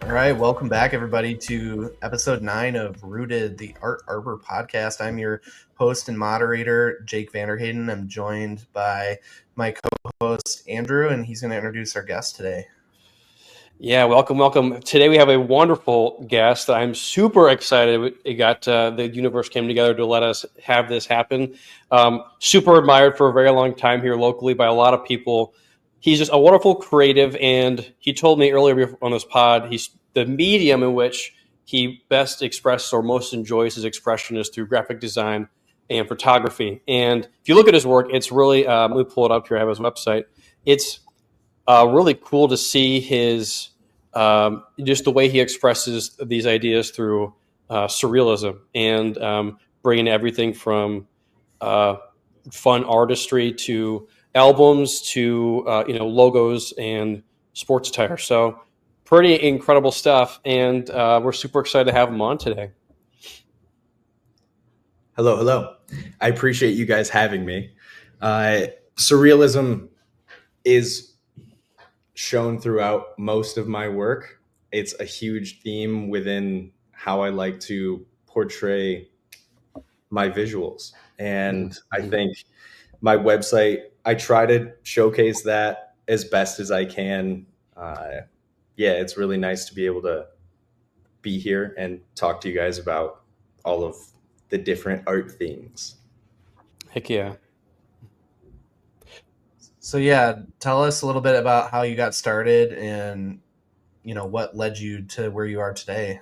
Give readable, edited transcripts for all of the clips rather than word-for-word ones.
All right, welcome back, everybody, to episode 9 of Rooted, the Art Arbor podcast. I'm your host and moderator, Jake Vanderhayden. I'm joined by my co-host, Andrew, and he's going to introduce our guest today. Yeah, welcome. Today we have a wonderful guest. I'm super excited. It got the universe came together to let us have this happen. Super admired for a very long time here locally by a lot of people. He's just a wonderful creative, and he told me earlier on this pod, he's the medium in which he best expresses or most enjoys his expression is through graphic design and photography. And if you look at his work, it's really let me pull it up here. I have his website. It's really cool to see his just the way he expresses these ideas through surrealism and bringing everything from fun artistry to albums to logos and sports attire. So pretty incredible stuff, and we're super excited to have him on today. Hello. I appreciate you guys having me. Surrealism is shown throughout most of my work. It's a huge theme within how I like to portray my visuals. And I think my website, I try to showcase that as best as I can. It's really nice to be able to be here and talk to you guys about all of the different art themes. Heck yeah. So tell us a little bit about how you got started and what led you to where you are today.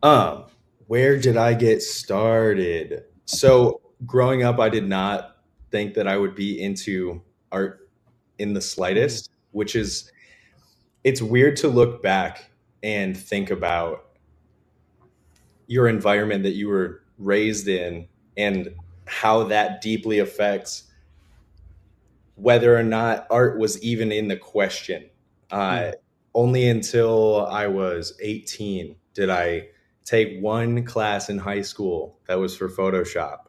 Where did I get started? So growing up, I did not think that I would be into art in the slightest, which is, it's weird to look back and think about your environment that you were raised in and how that deeply affects whether or not art was even in the question. Only until I was 18 did I take one class in high school that was for Photoshop.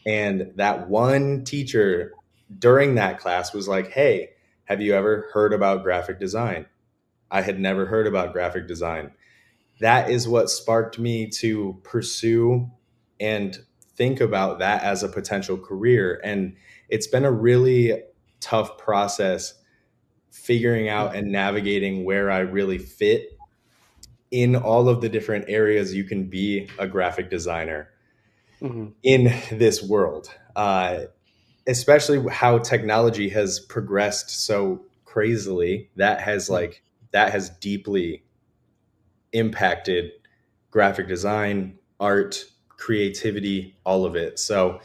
And that one teacher during that class was like, "Hey, have you ever heard about graphic design?" I had never heard about graphic design. That is what sparked me to pursue and think about that as a potential career. And it's been a really tough process figuring out and navigating where I really fit in all of the different areas you can be a graphic designer in this world, especially how technology has progressed so crazily. That has deeply impacted graphic design, art, creativity, all of it. So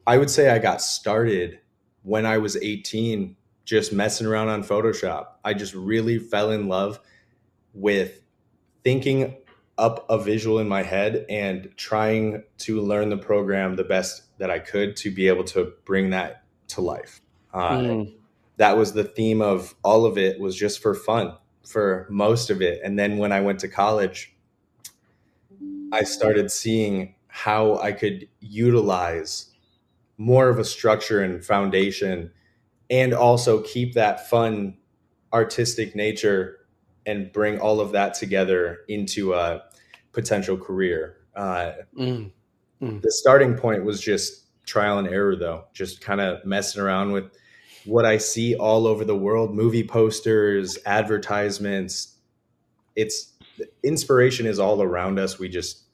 I would say I got started when I was 18, just messing around on Photoshop. I just really fell in love with thinking up a visual in my head and trying to learn the program the best that I could to be able to bring that to life. That was the theme of all of it, was just for fun for most of it. And then when I went to college, I started seeing how I could utilize more of a structure and foundation and also keep that fun artistic nature and bring all of that together into a potential career. The starting point was just trial and error, though, just kind of messing around with what I see all over the world, movie posters, advertisements. It's inspiration is all around us. We just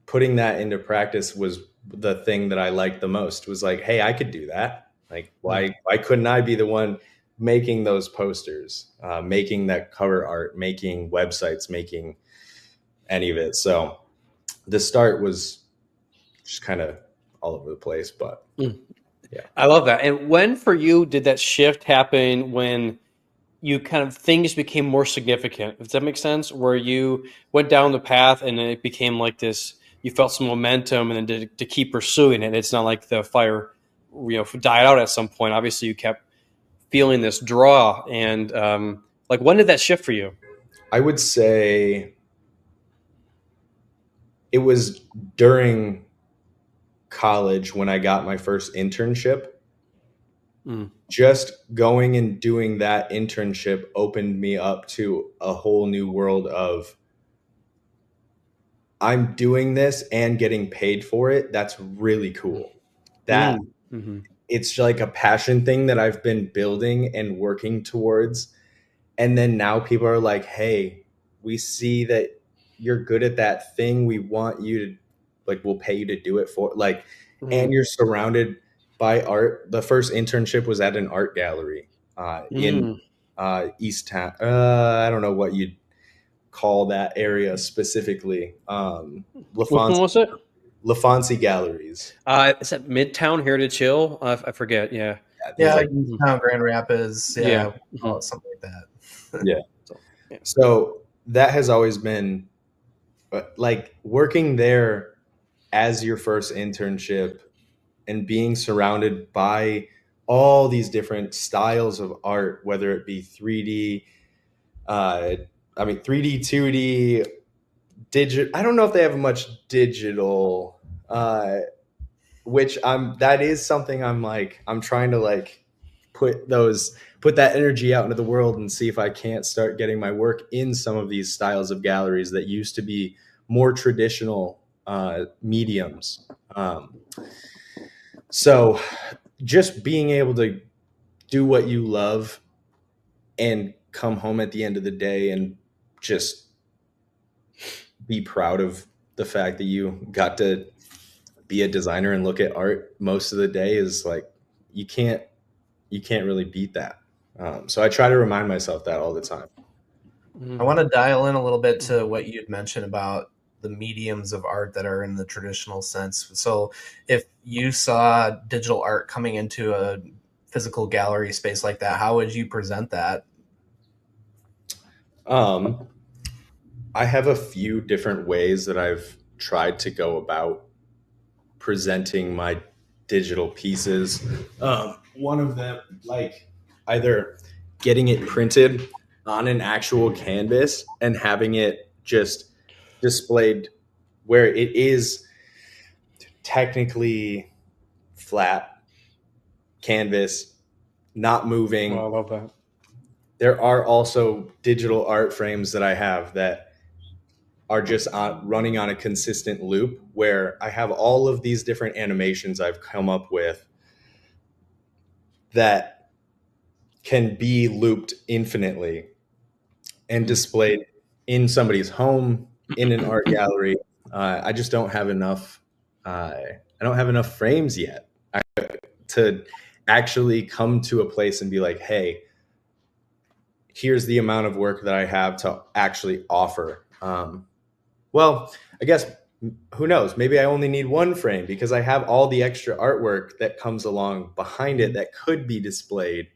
putting that into practice was the thing that I liked the most. Was like, hey, I could do that. Like, why couldn't I be the one making those posters, making that cover art, making websites, making any of it? So the start was just kind of all over the place, but yeah. I love that. And when for you did that shift happen when you kind of things became more significant? Does that make sense? Where you went down the path and then it became like this, you felt some momentum and then to keep pursuing it. It's not like the fire, died out at some point. Obviously you kept feeling this draw. And like, when did that shift for you? I would say it was during college when I got my first internship. Just going and doing that internship opened me up to a whole new world of I'm doing this and getting paid for it. That's really cool. That it's like a passion thing that I've been building and working towards. And then now people are like, hey, we see that you're good at that thing. We want you to, like, we'll pay you to do it for, like, and you're surrounded by art. The first internship was at an art gallery in East Town. I don't know what you'd call that area specifically. Which one was it? LaFonsi Galleries. Is that Midtown Heritage Hill? I forget. Yeah. Yeah, Like, Town Grand Rapids. Yeah, Yeah. something like that. yeah. So that has always been like working there as your first internship and being surrounded by all these different styles of art, whether it be 3D, 3D, 2D, digital. I don't know if they have much digital, that is something I'm trying to like put that energy out into the world and see if I can't start getting my work in some of these styles of galleries that used to be more traditional mediums. So just being able to do what you love and come home at the end of the day and just be proud of the fact that you got to be a designer and look at art most of the day is like, you can't really beat that. So I try to remind myself that all the time. I want to dial in a little bit to what you'd mentioned about the mediums of art that are in the traditional sense. So if you saw digital art coming into a physical gallery space like that, how would you present that? I have a few different ways that I've tried to go about presenting my digital pieces. One of them, like either getting it printed on an actual canvas and having it just displayed where it is technically flat canvas, not moving. Oh, I love that. There are also digital art frames that I have that are just running on a consistent loop where I have all of these different animations I've come up with that can be looped infinitely and displayed in somebody's home, in an art gallery. I just don't have enough. I don't have enough frames yet to actually come to a place and be like, hey, here's the amount of work that I have to actually offer. Well, I guess, who knows? Maybe I only need one frame because I have all the extra artwork that comes along behind it that could be displayed.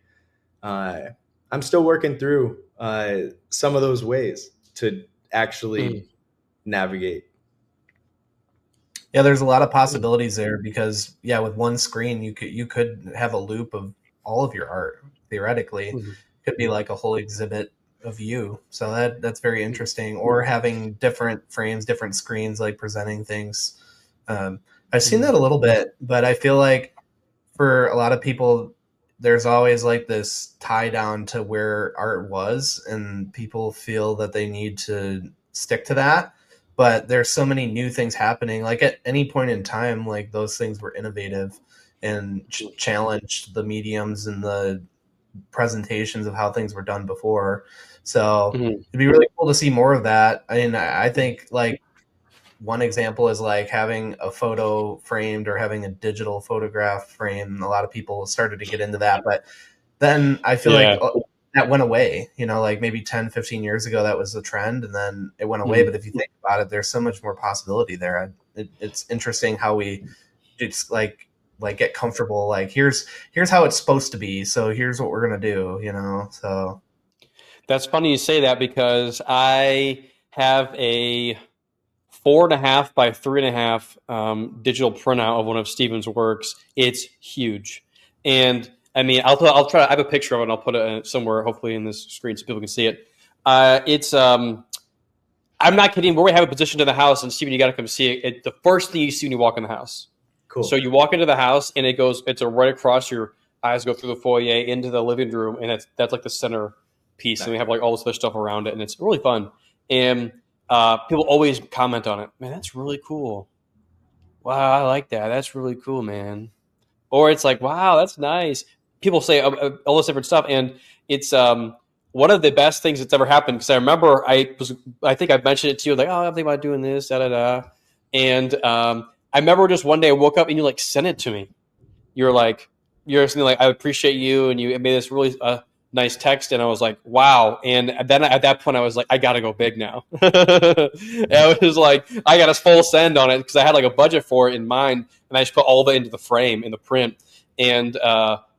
I'm still working through some of those ways to actually navigate. Yeah, there's a lot of possibilities there because with one screen you could have a loop of all of your art theoretically. Could be like a whole exhibit of you. So that's very interesting. Or having different frames, different screens, like presenting things. I've seen that a little bit, but I feel like for a lot of people, there's always like this tie down to where art was, and people feel that they need to stick to that. But there's so many new things happening. Like at any point in time, like those things were innovative and challenged the mediums and the presentations of how things were done before. So it'd be really cool to see more of that. I mean, I think like one example is like having a photo framed or having a digital photograph frame. A lot of people started to get into that, but then I feel like that went away, like maybe 10, 15 years ago, that was the trend and then it went away. But if you think about it, there's so much more possibility there. It's interesting how we just like get comfortable. Like here's how it's supposed to be. So here's what we're going to do, so. That's funny you say that because I have a 4.5 by 3.5 digital printout of one of Steven's works. It's huge. And I mean, I'll try. I have a picture of it and I'll put it somewhere, hopefully in this screen so people can see it. I'm not kidding. Where we have it positioned in the house, and Steven, you got to come see it. The first thing you see when you walk in the house. Cool. So you walk into the house and it's right across your eyes go through the foyer into the living room, and that's like the center piece, and we have like all this other stuff around it, and it's really fun. And people always comment on it. Man, that's really cool. Wow, I like that. That's really cool, man. Or it's like, wow, that's nice. People say all this different stuff, and it's one of the best things that's ever happened. Because I remember I think I mentioned it to you, like, oh, I'm thinking about doing this, da da da. And I remember just one day I woke up and you like sent it to me. You're something like, I appreciate you, and you made this really nice text, and I was like, wow. And then at that point, I was like, I gotta go big now. I was like, I got a full send on it because I had like a budget for it in mind, and I just put all of it into the frame in the print, and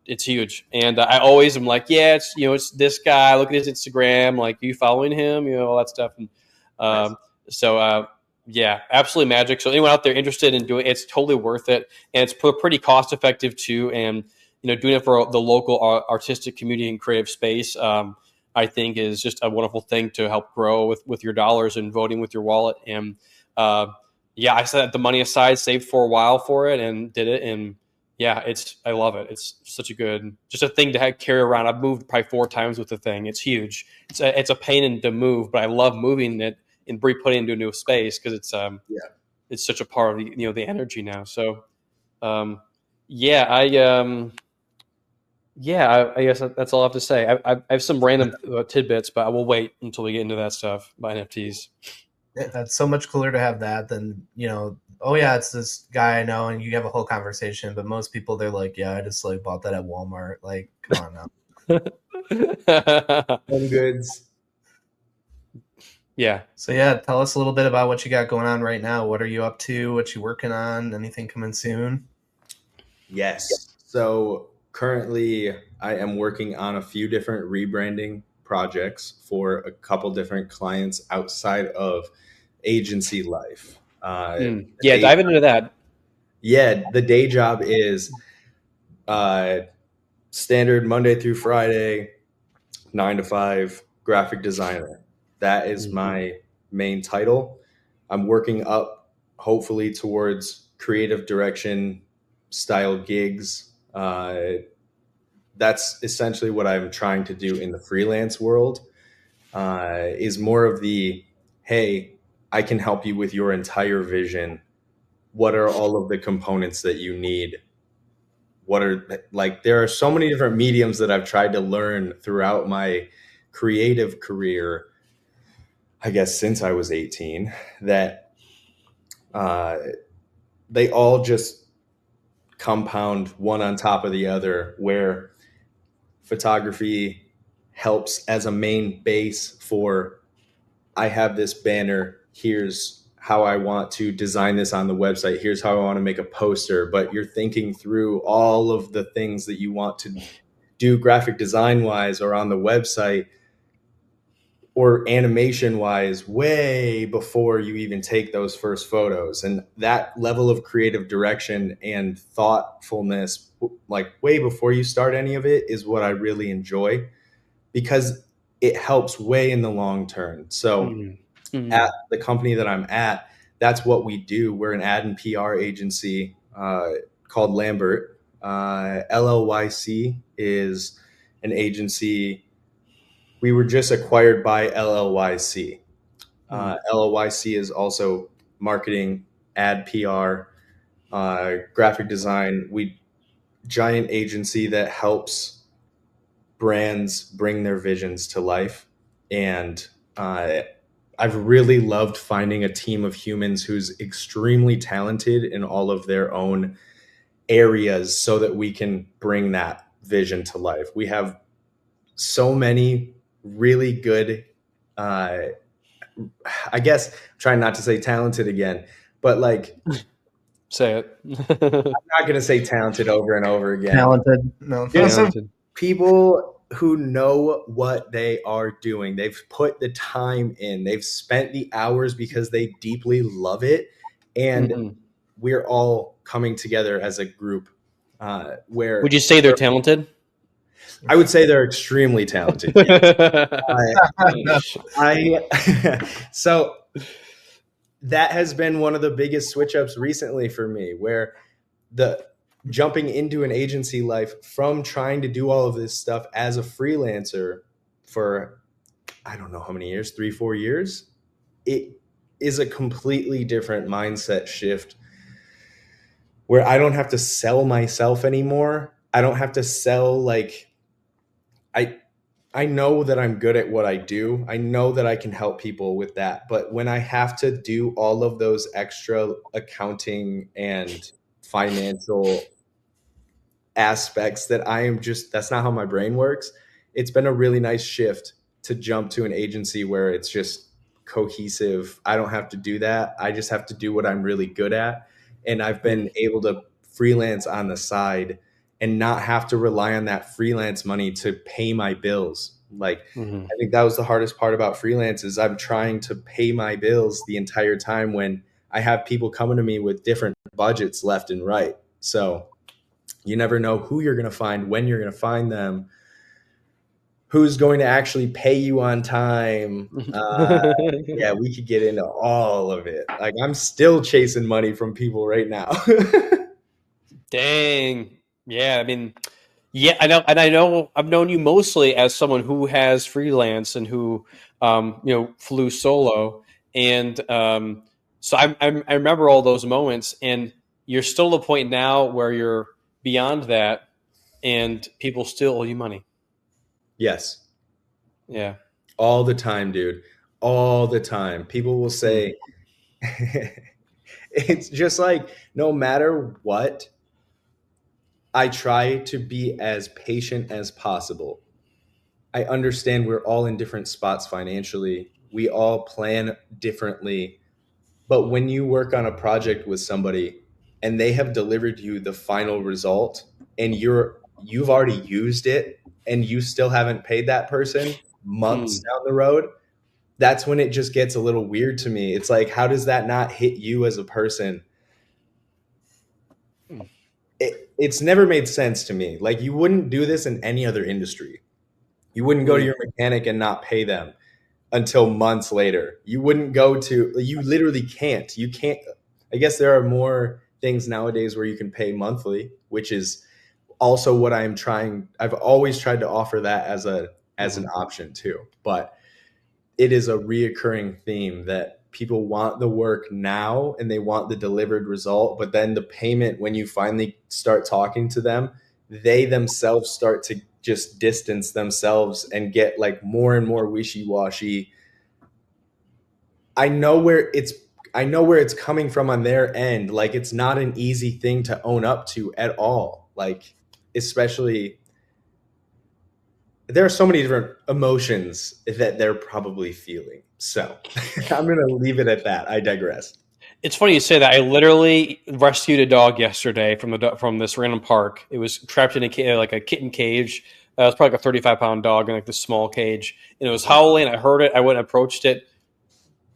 it's huge. And I always am like, yeah, it's this guy. Look at his Instagram. Like, you following him? All that stuff. And Nice. so. Yeah, absolutely magic. So anyone out there interested in doing it, it's totally worth it, and it's pretty cost effective too. And doing it for the local artistic community and creative space, I think is just a wonderful thing to help grow with your dollars and voting with your wallet. And yeah, I set the money aside, saved for a while for it, and did it. And yeah, I love it. It's such just a thing to carry around. I've moved probably 4 times with the thing. It's huge. It's a pain to move, but I love moving it and putting it into a new space because it's such a part of the energy now. So yeah, I guess that's all I have to say. I have some random tidbits, but I will wait until we get into that stuff about NFTs. Yeah, that's so much cooler to have that than oh yeah, it's this guy I know, and you have a whole conversation. But most people, they're like, yeah, I just like bought that at Walmart. Like, come on now. Home goods. Yeah. So yeah, tell us a little bit about what you got going on right now. What are you up to? What you working on? Anything coming soon? Yes. So currently I am working on a few different rebranding projects for a couple different clients outside of agency life. Yeah, dive into that. Yeah, the day job is standard Monday through Friday, 9 to 5 graphic designer. That is my main title. I'm working up hopefully towards creative direction style gigs. That's essentially what I'm trying to do in the freelance world, is more of the, hey, I can help you with your entire vision. What are all of the components that you need? There are so many different mediums that I've tried to learn throughout my creative career, I guess since I was 18, that they all just compound one on top of the other, where photography helps as a main base for, I have this banner, here's how I want to design this on the website, here's how I want to make a poster, but you're thinking through all of the things that you want to do graphic design wise or on the website or animation wise way before you even take those first photos. And that level of creative direction and thoughtfulness, like way before you start any of it, is what I really enjoy, because it helps way in the long term. So at the company that I'm at, that's what we do. We're an ad and PR agency called Lambert. LLYC is an agency. We were just acquired by LLYC. LLYC is also marketing, ad PR, graphic design. Giant agency that helps brands bring their visions to life. And I've really loved finding a team of humans who's extremely talented in all of their own areas so that we can bring that vision to life. We have so many really good, I guess, trying not to say talented again, but like, say it. I'm not going to say talented over and over again. Talented. No. Talented. People who know what they are doing. They've put the time in. They've spent the hours because they deeply love it. And we're all coming together as a group. Where would you say they're talented? I would say they're extremely talented. So that has been one of the biggest switch ups recently for me, where jumping into an agency life from trying to do all of this stuff as a freelancer for, I don't know how many years, 3-4 years, it is a completely different mindset shift where I don't have to sell myself anymore. I don't have to sell I I know that I'm good at what I do. I know that I can help people with that. But when I have to do all of those extra accounting and financial aspects that I am just, that's not how my brain works. It's been a really nice shift to jump to an agency where it's just cohesive. I don't have to do that. I just have to do what I'm really good at. And I've been able to freelance on the side and not have to rely on that freelance money to pay my bills. Like, Mm-hmm. I think that was the hardest part about freelance is I'm trying to pay my bills the entire time when I have people coming to me with different budgets left and right. So you never know who you're going to find, when you're going to find them, who's going to actually pay you on time. Yeah, we could get into all of it. Like, I'm still chasing money from people right now. Dang. Yeah, I mean, yeah, I know, and I know I've known you mostly as someone who has freelance and who, flew solo, and so I remember all those moments, and you're still at a point now where you're beyond that, and people still owe you money. Yes, Yeah. all the time, dude. All the time. People will Hmm. say, it's just like no matter what, I try to be as patient as possible. I understand we're all in different spots financially. We all plan differently. But when you work on a project with somebody and they have delivered you the final result and you've already used it and you still haven't paid that person months Hmm. down the road, that's when it just gets a little weird to me. It's like, how does that not hit you as a person? It's never made sense to me. Like, you wouldn't do this in any other industry. You wouldn't go to Hmm. your mechanic and not pay them until months later. You wouldn't go to, you literally can't. You can't. I guess there are more things nowadays where you can pay monthly, which is also what I'm trying. I've always tried to offer that as Hmm. an option too. But it is a reoccurring theme that people want the work now and they want the delivered result, but then the payment, when you finally start talking to them, they themselves start to just distance themselves and get like more and more wishy-washy. I know where it's coming from on their end. Like, it's not an easy thing to own up to at all. Like, especially, there are so many different emotions that they're probably feeling. So I'm going to leave it at that. I digress. It's funny you say that. I literally rescued a dog yesterday from this random park. It was trapped in like a kitten cage. It was probably like a 35-pound dog in like this small cage, and it was howling. I heard it. I went and approached it.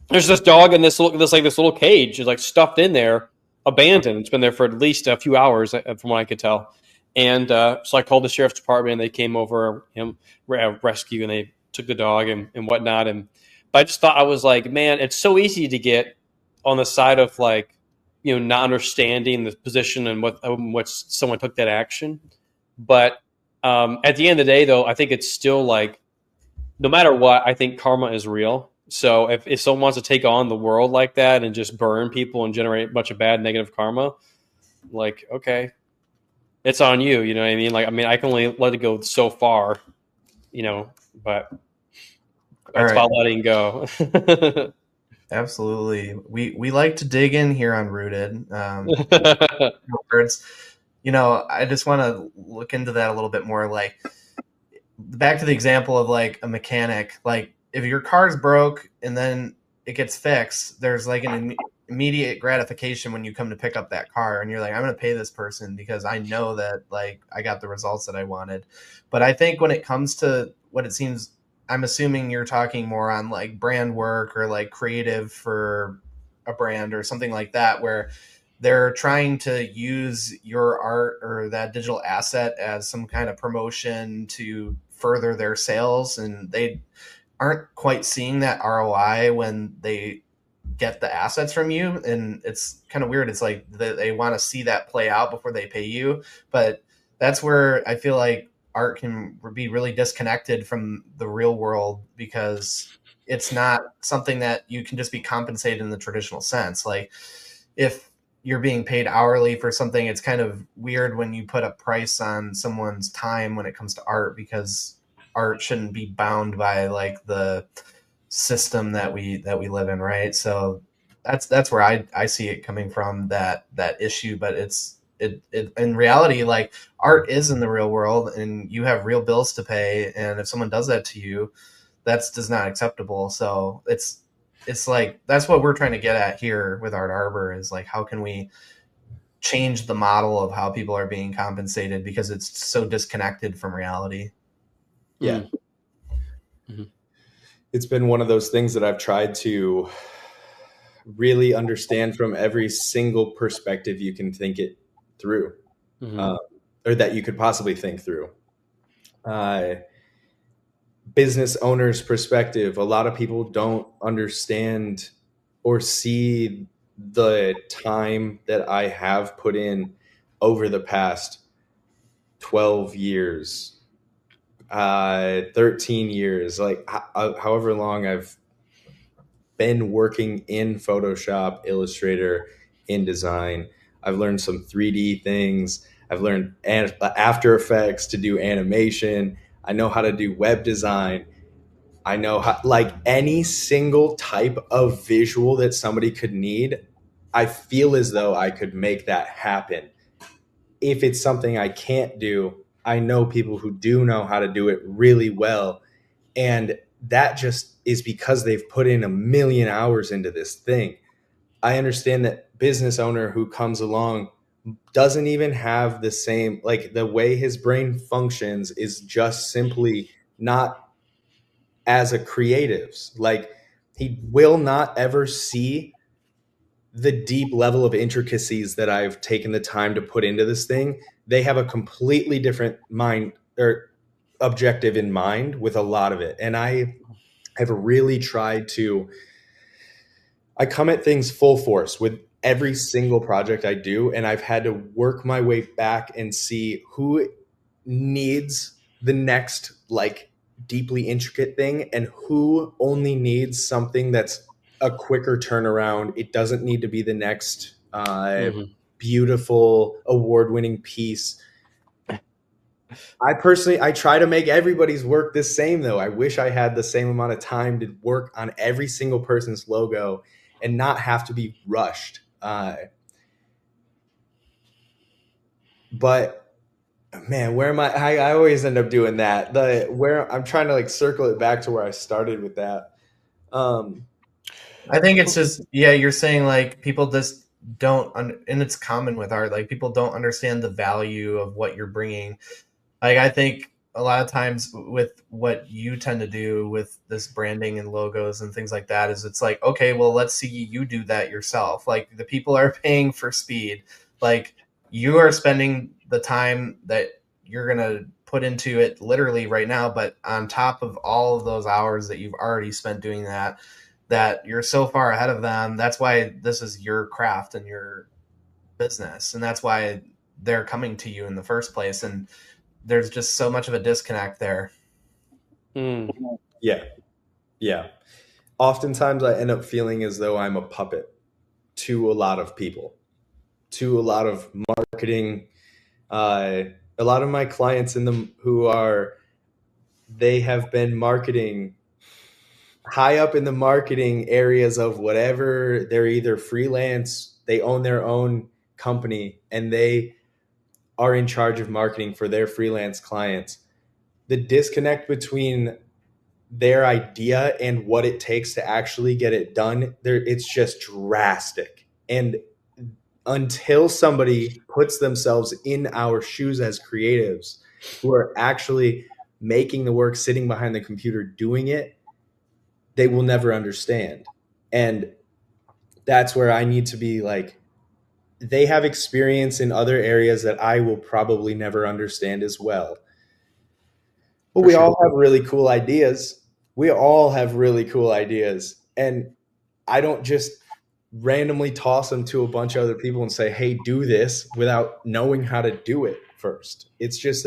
There's this dog in this little cage, it's like stuffed in there, abandoned. It's been there for at least a few hours, from what I could tell. And so I called the sheriff's department, and they came over, rescue, and they took the dog and whatnot. And but I just thought, I was like, man, it's so easy to get on the side of like, not understanding the position and what someone took that action. But at the end of the day, though, I think it's still like, no matter what, I think karma is real. So if someone wants to take on the world like that and just burn people and generate a bunch of bad negative karma, like, okay, it's on you. You know what I mean? Like, I mean, I can only let it go so far, but All it's right. about letting go. Absolutely. We like to dig in here on Rooted. Words. I just want to look into that a little bit more. Like, back to the example of like a mechanic. Like, if your car's broke and then it gets fixed, there's like an immediate gratification when you come to pick up that car, and you're like, I'm going to pay this person because I know that like I got the results that I wanted. But I think when it comes to what it seems, I'm assuming you're talking more on like brand work or like creative for a brand or something like that, where they're trying to use your art or that digital asset as some kind of promotion to further their sales, and they aren't quite seeing that ROI when get the assets from you, and it's kind of weird. It's like they want to see that play out before they pay you, but that's where I feel like art can be really disconnected from the real world, because it's not something that you can just be compensated in the traditional sense. Like if you're being paid hourly for something, it's kind of weird when you put a price on someone's time when it comes to art, because art shouldn't be bound by like the system that we live in, right? So that's where I see it coming from, that issue. But it in reality, like art is in the real world, and you have real bills to pay, and if someone does that to you, that's just not acceptable. So it's like that's what we're trying to get at here with Art Arbor, is like how can we change the model of how people are being compensated, because it's so disconnected from reality. Yeah. Mm-hmm. It's been one of those things that I've tried to really understand from every single perspective you can think it through, Mm-hmm. or that you could possibly think through. Business owner's perspective, a lot of people don't understand or see the time that I have put in over the past 12 years, 13 years, like however long I've been working in Photoshop, Illustrator, InDesign. I've learned some 3D things. I've learned After Effects to do animation. I know how to do web design. I know how, like any single type of visual that somebody could need, I feel as though I could make that happen. If it's something I can't do, I know people who do know how to do it really well. And that just is because they've put in a million hours into this thing. I understand that business owner who comes along doesn't even have the same, like the way his brain functions is just simply not as a creatives. Like he will not ever see the deep level of intricacies that I've taken the time to put into this thing. They have a completely different mind or objective in mind with a lot of it. And I have really tried to, I come at things full force with every single project I do. And I've had to work my way back and see who needs the next like deeply intricate thing and who only needs something that's a quicker turnaround. It doesn't need to be the next beautiful award-winning piece. I try to make everybody's work the same though. I wish I had the same amount of time to work on every single person's logo and not have to be rushed. But man, where am I always end up doing that. Where I'm trying to like circle it back to where I started with that. I think it's just, yeah, you're saying like people just don't, and it's common with art, like people don't understand the value of what you're bringing. Like I think a lot of times with what you tend to do with this branding and logos and things like that, is it's like, okay, well, let's see you do that yourself. Like the people are paying for speed. Like you are spending the time that you're going to put into it literally right now, but on top of all of those hours that you've already spent doing that, that you're so far ahead of them. That's why this is your craft and your business. And that's why they're coming to you in the first place. And there's just so much of a disconnect there. Yeah. Yeah. Oftentimes I end up feeling as though I'm a puppet to a lot of people, to a lot of marketing. A lot of my clients in them they have been marketing high up in the marketing areas of whatever. They're either freelance, they own their own company, and they are in charge of marketing for their freelance clients. The disconnect between their idea and what it takes to actually get it done, it's just drastic. And until somebody puts themselves in our shoes as creatives who are actually making the work, sitting behind the computer doing it, they will never understand. And that's where I need to be like, they have experience in other areas that I will probably never understand as well. But we all have really cool ideas. We all have really cool ideas. And I don't just randomly toss them to a bunch of other people and say, hey, do this without knowing how to do it first. It's just,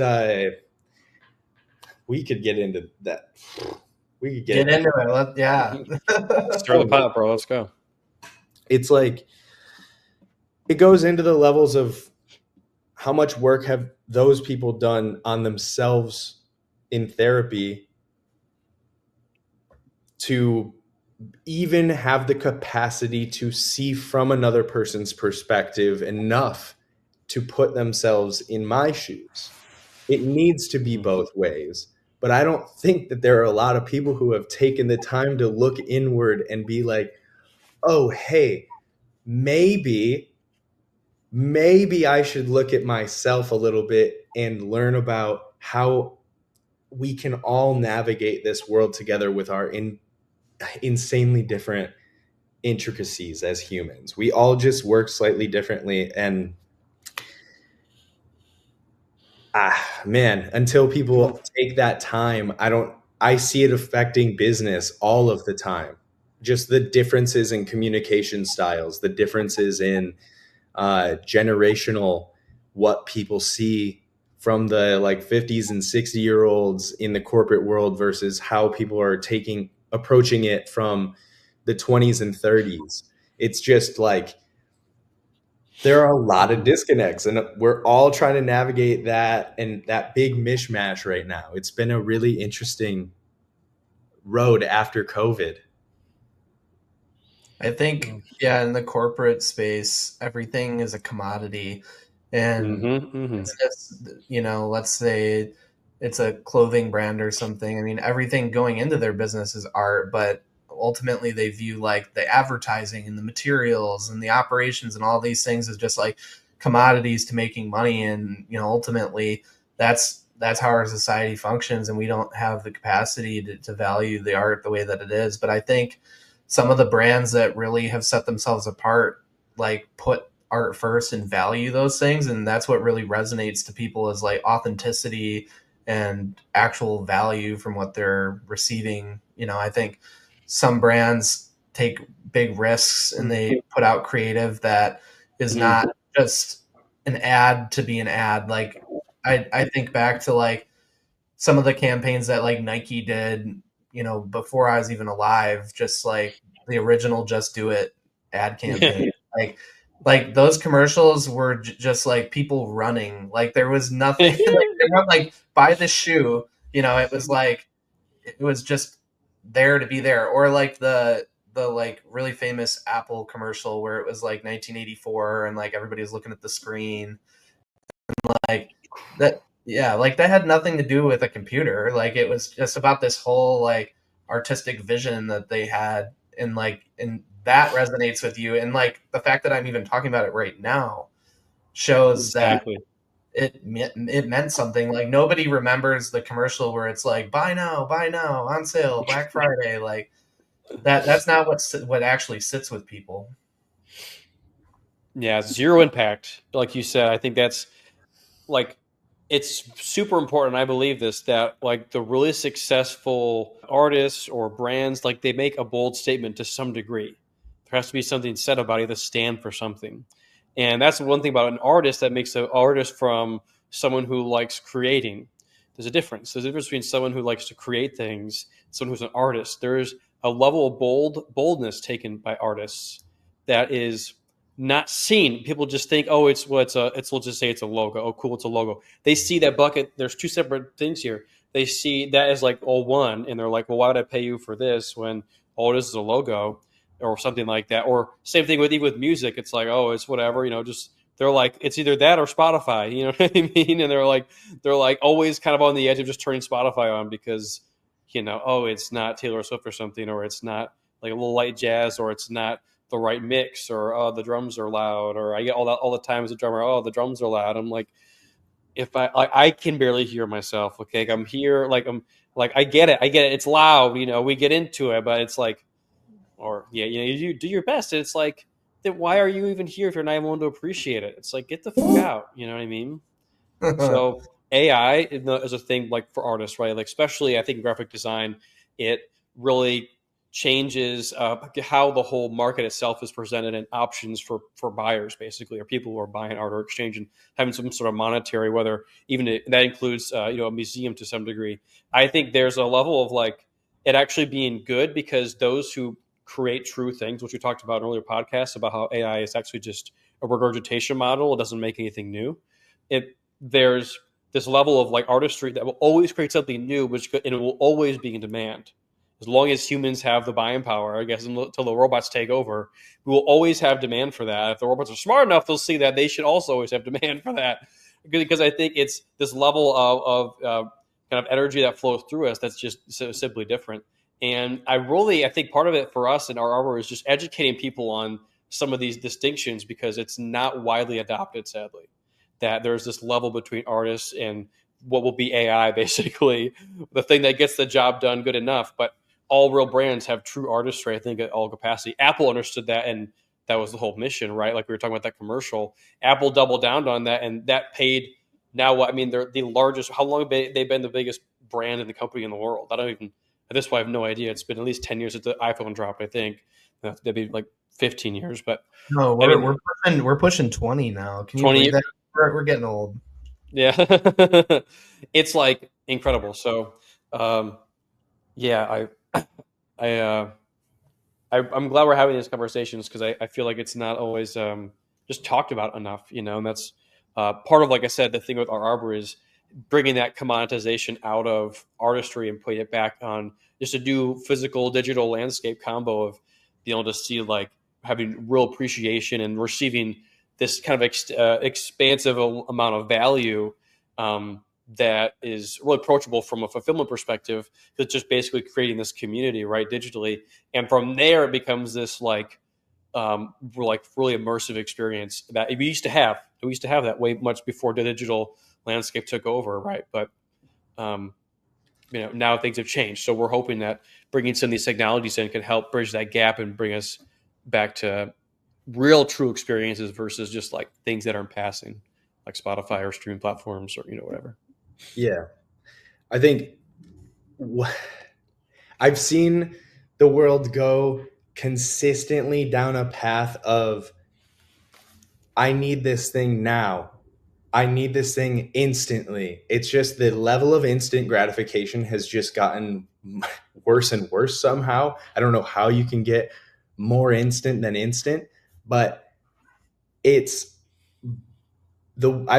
we could get into that. We could Get into it. Yeah. Stir the pot, bro. Let's go. It's like, it goes into the levels of how much work have those people done on themselves in therapy to even have the capacity to see from another person's perspective enough to put themselves in my shoes. It needs to be both ways. But I don't think that there are a lot of people who have taken the time to look inward and be like, oh, hey, maybe I should look at myself a little bit and learn about how we can all navigate this world together with our insanely different intricacies as humans. We all just work slightly differently. And man, until people take that time, I see it affecting business all of the time. Just the differences in communication styles, the differences in generational, what people see from the like 50s and 60-year-olds in the corporate world versus how people are approaching it from the 20s and 30s. It's just like, there are a lot of disconnects, and we're all trying to navigate that and that big mishmash right now. It's been a really interesting road after COVID. I think, yeah, in the corporate space, everything is a commodity. And it's just, let's say it's a clothing brand or something. I mean, everything going into their business is art, but ultimately they view like the advertising and the materials and the operations and all these things as just like commodities to making money. And, ultimately that's how our society functions. And we don't have the capacity to value the art the way that it is. But I think some of the brands that really have set themselves apart, like put art first and value those things. And that's what really resonates to people is like authenticity and actual value from what they're receiving. I think some brands take big risks and they put out creative that is not just an ad to be an ad. Like I think back to like some of the campaigns that like Nike did, before I was even alive, just like the original Just Do It ad campaign. Like those commercials were just like people running. Like there was nothing like they weren't like buy the shoe, it was just there to be there. Or like the like really famous Apple commercial where it was like 1984 and like everybody was looking at the screen. Like that, yeah, like that had nothing to do with a computer. Like it was just about this whole like artistic vision that they had, and that resonates with you. And like the fact that I'm even talking about it right now shows that it meant something. Like nobody remembers the commercial where it's like buy now, on sale, Black Friday. Like that's not what actually sits with people. Yeah, zero impact. Like you said, I think that's like it's super important. I believe this that like the really successful artists or brands, like they make a bold statement to some degree. There has to be something said about it to stand for something. And that's one thing about an artist that makes an artist from someone who likes creating. There's a difference. There's a difference between someone who likes to create things, and someone who's an artist. There's a level of boldness taken by artists that is not seen. People just think, oh, we'll just say it's a logo. Oh, cool, it's a logo. They see that bucket. There's two separate things here. They see that as like all one, and they're like, well, why would I pay you for this when all it is a logo or something like that? Or same thing even with music. It's like, oh, it's whatever, just they're like, it's either that or Spotify, you know what I mean? And they're like always kind of on the edge of just turning Spotify on because, oh, it's not Taylor Swift or something, or it's not like a little light jazz, or it's not the right mix, or oh, the drums are loud, or I get all the time as a drummer, oh, the drums are loud. I'm like, if I can barely hear myself. Okay, I'm here, I'm like, I get it, it's loud, we get into it, but it's like, or yeah, you do your best. And it's like, then why are you even here if you're not even willing to appreciate it? It's like, get the fuck out. You know what I mean? So AI is a thing like for artists, right? Like especially I think graphic design, it really changes how the whole market itself is presented and options for buyers, basically, or people who are buying art or exchange and having some sort of monetary, whether even that includes a museum to some degree. I think there's a level of like it actually being good because those who create true things, which we talked about in earlier podcasts about how AI is actually just a regurgitation model, it doesn't make anything new. There's this level of like artistry that will always create something new, and it will always be in demand as long as humans have the buying power, I guess, until the robots take over. We will always have demand for that. If the robots are smart enough, they'll see that they should also always have demand for that, because I think it's this level of kind of energy that flows through us that's just so simply different. And I think part of it for us in our arbor is just educating people on some of these distinctions, because it's not widely adopted, sadly, that there's this level between artists and what will be AI, basically, the thing that gets the job done good enough. But all real brands have true artistry, I think, at all capacity. Apple understood that, and that was the whole mission, right? Like we were talking about that commercial. Apple doubled down on that, and that paid. Now, I mean, they're the largest. How long have they been the biggest brand in the company in the world? I don't even. At this point, I have no idea. It's been at least 10 years since the iPhone dropped, I think. That'd be like 15 years, but No, I mean, we're pushing 20 now. Can you 20. believe that? We're getting old. Yeah, it's like incredible. So, yeah, I'm glad we're having these conversations, because I feel like it's not always just talked about enough, and that's part of, like I said, the thing with our arbor is bringing that commoditization out of artistry and putting it back on just a new physical digital landscape combo of being able to see, like, having real appreciation and receiving this kind of expansive amount of value that is really approachable from a fulfillment perspective. That's just basically creating this community, right, digitally, and from there it becomes this like really immersive experience that we used to have. We used to have that way much before the digital landscape took over, right? But now things have changed, so we're hoping that bringing some of these technologies in can help bridge that gap and bring us back to real true experiences versus just like things that aren't passing, like Spotify or streaming platforms or whatever. Yeah. I think I've seen the world go consistently down a path of, I need this thing now. I need this thing instantly. It's just the level of instant gratification has just gotten worse and worse somehow. I don't know how you can get more instant than instant, but I've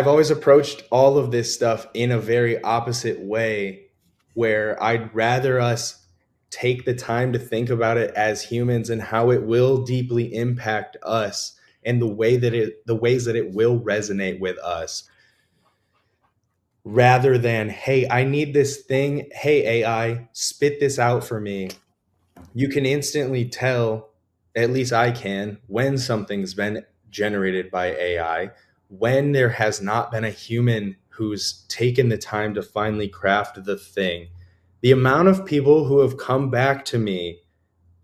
always approached all of this stuff in a very opposite way, where I'd rather us take the time to think about it as humans and how it will deeply impact us and the ways that it will resonate with us, rather than, hey, I need this thing. Hey, AI, spit this out for me. You can instantly tell, at least I can, when something's been generated by AI, when there has not been a human who's taken the time to finally craft the thing. The amount of people who have come back to me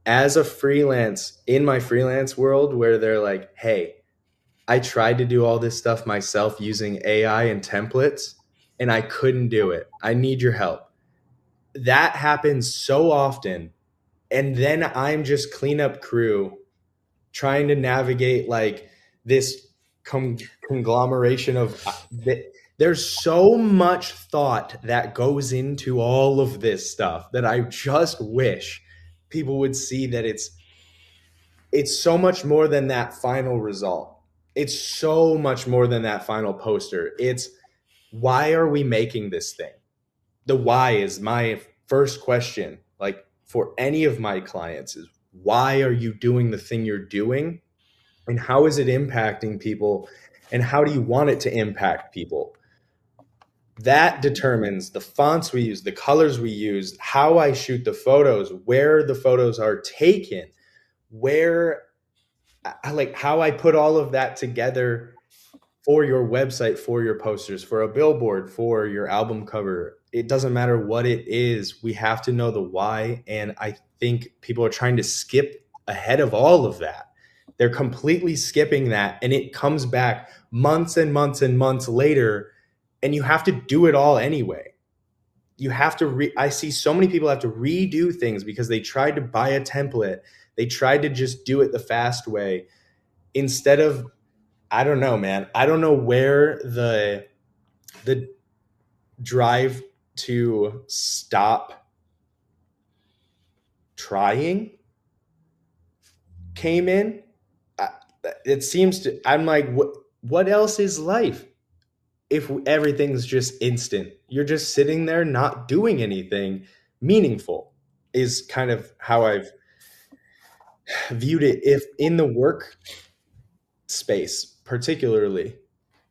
as a freelance, in my freelance world, where they're like, hey, I tried to do all this stuff myself using AI and templates, and I couldn't do it. I need your help. That happens so often. And then I'm just cleanup crew trying to navigate like this conglomeration of there's so much thought that goes into all of this stuff that I just wish people would see that it's so much more than that final result. It's so much more than that final poster. It's, why are we making this thing? The why is my first question, like for any of my clients, is why are you doing the thing you're doing? And how is it impacting people? And how do you want it to impact people? That determines the fonts we use, the colors we use, how I shoot the photos, where the photos are taken, how I put all of that together for your website, for your posters, for a billboard, for your album cover. It doesn't matter what it is. We have to know the why. And I think people are trying to skip ahead of all of that. They're completely skipping that. And it comes back months and months and months later. And you have to do it all anyway. you have to I see so many people have to redo things because they tried to buy a template. They tried to just do it the fast way instead of, I don't know, man. I don't know where the drive to stop trying came in. It seems to, I'm like, what else is life if everything's just instant? You're just sitting there not doing anything meaningful, is kind of how I've viewed it. If in the work space, particularly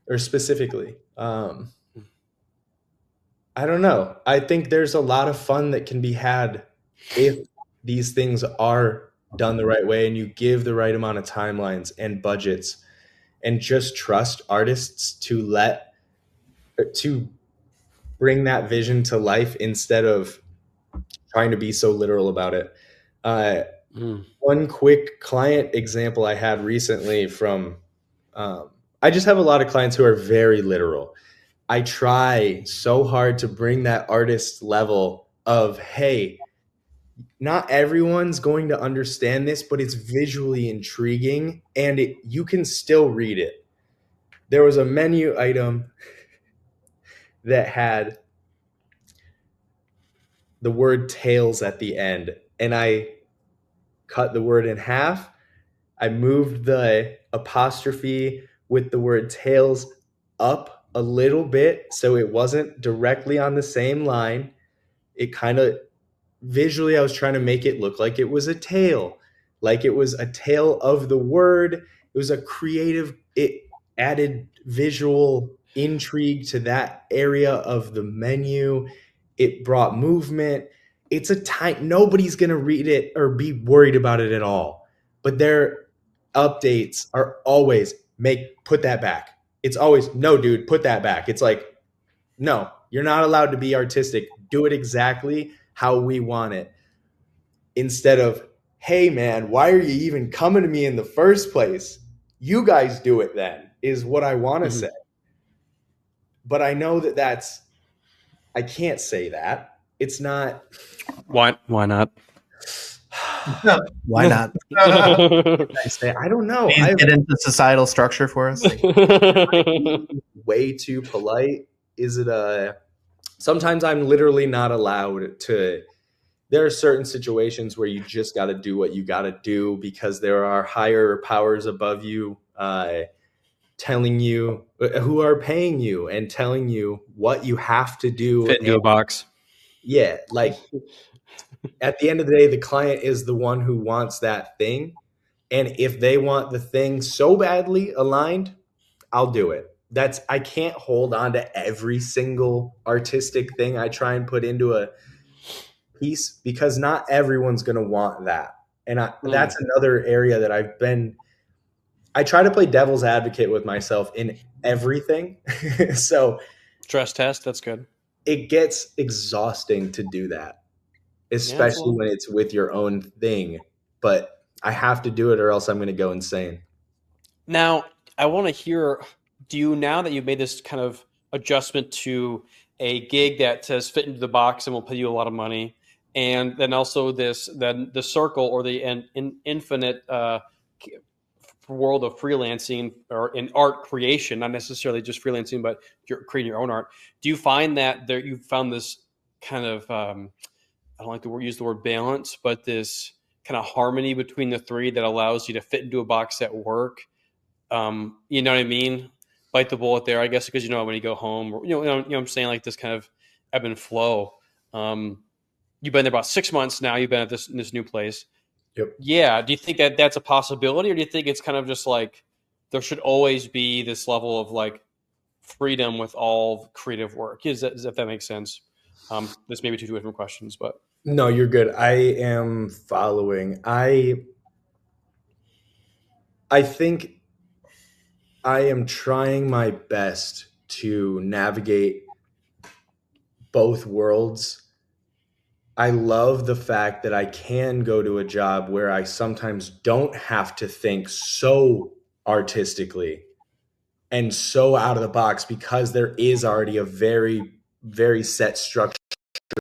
or specifically, I don't know. I think there's a lot of fun that can be had if these things are done the right way and you give the right amount of timelines and budgets and just trust artists to bring that vision to life instead of trying to be so literal about it. One quick client example I had recently from, I just have a lot of clients who are very literal. I try so hard to bring that artist level of, hey, not everyone's going to understand this, but it's visually intriguing and you can still read it. There was a menu item that had the word tails at the end, and I cut the word in half. I moved the apostrophe with the word tails up a little bit so it wasn't directly on the same line. It kind of visually, I was trying to make it look like it was a tail, like it was a tail of the word. It was a creative, it added visual intrigue to that area of the menu. It brought movement. It's a time, nobody's going to read it or be worried about it at all. But their updates are always put that back. It's always, no, dude, put that back. It's like, no, you're not allowed to be artistic. Do it exactly how we want it. Instead of, hey, man, why are you even coming to me in the first place? You guys do it then, is what I want to say. But I know I can't say that. It's not. Why not? Why not? I don't know. Please get into societal structure for us. Way too polite. Is it sometimes I'm literally not allowed to. There are certain situations where you just got to do what you got to do because there are higher powers above you telling you, who are paying you and telling you what you have to do. Fit into a box. Yeah, like at the end of the day, the client is the one who wants that thing. And if they want the thing so badly aligned, I'll do it. I can't hold on to every single artistic thing I try and put into a piece because not everyone's going to want that. And that's another area that I try to play devil's advocate with myself in everything. So stress test, that's good. It gets exhausting to do that, especially when it's with your own thing. But I have to do it or else I'm going to go insane. Now, I want to hear, now that you've made this kind of adjustment to a gig that says fit into the box and will pay you a lot of money, and then also the circle or the infinite world of freelancing or in art creation, not necessarily just freelancing, but you're creating your own art. Do you find that you've found this kind of, I don't like to use the word balance, but this kind of harmony between the three that allows you to fit into a box at work? You know what I mean? Bite the bullet there, I guess, because when you go home, you know what I'm saying, like this kind of ebb and flow. You've been there about 6 months now. You've been at this new place. Yep. Yeah. Do you think that that's a possibility, or do you think it's kind of just like there should always be this level of like freedom with all creative work? If that makes sense? This may be two different questions, but no, you're good. I am following. I think I am trying my best to navigate both worlds. I love the fact that I can go to a job where I sometimes don't have to think so artistically and so out of the box because there is already a very, very set structure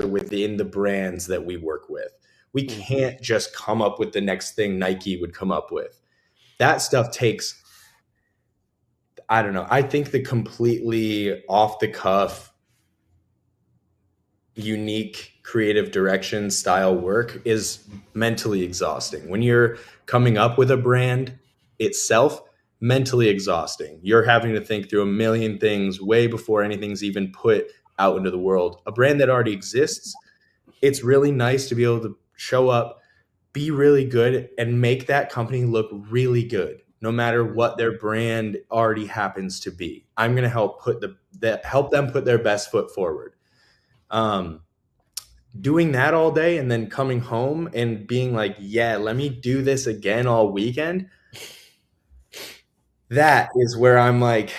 within the brands that we work with. We Mm. can't just come up with the next thing Nike would come up with. That stuff takes, I don't know, I think the completely off the cuff, unique creative direction style work is mentally exhausting. When you're coming up with a brand itself, mentally exhausting. You're having to think through a million things way before anything's even put out into the world. A brand that already exists, it's really nice to be able to show up, be really good, and make that company look really good, no matter what their brand already happens to be. I'm going to help them put their best foot forward. Doing that all day and then coming home and being like, yeah, let me do this again all weekend. That is where I'm like,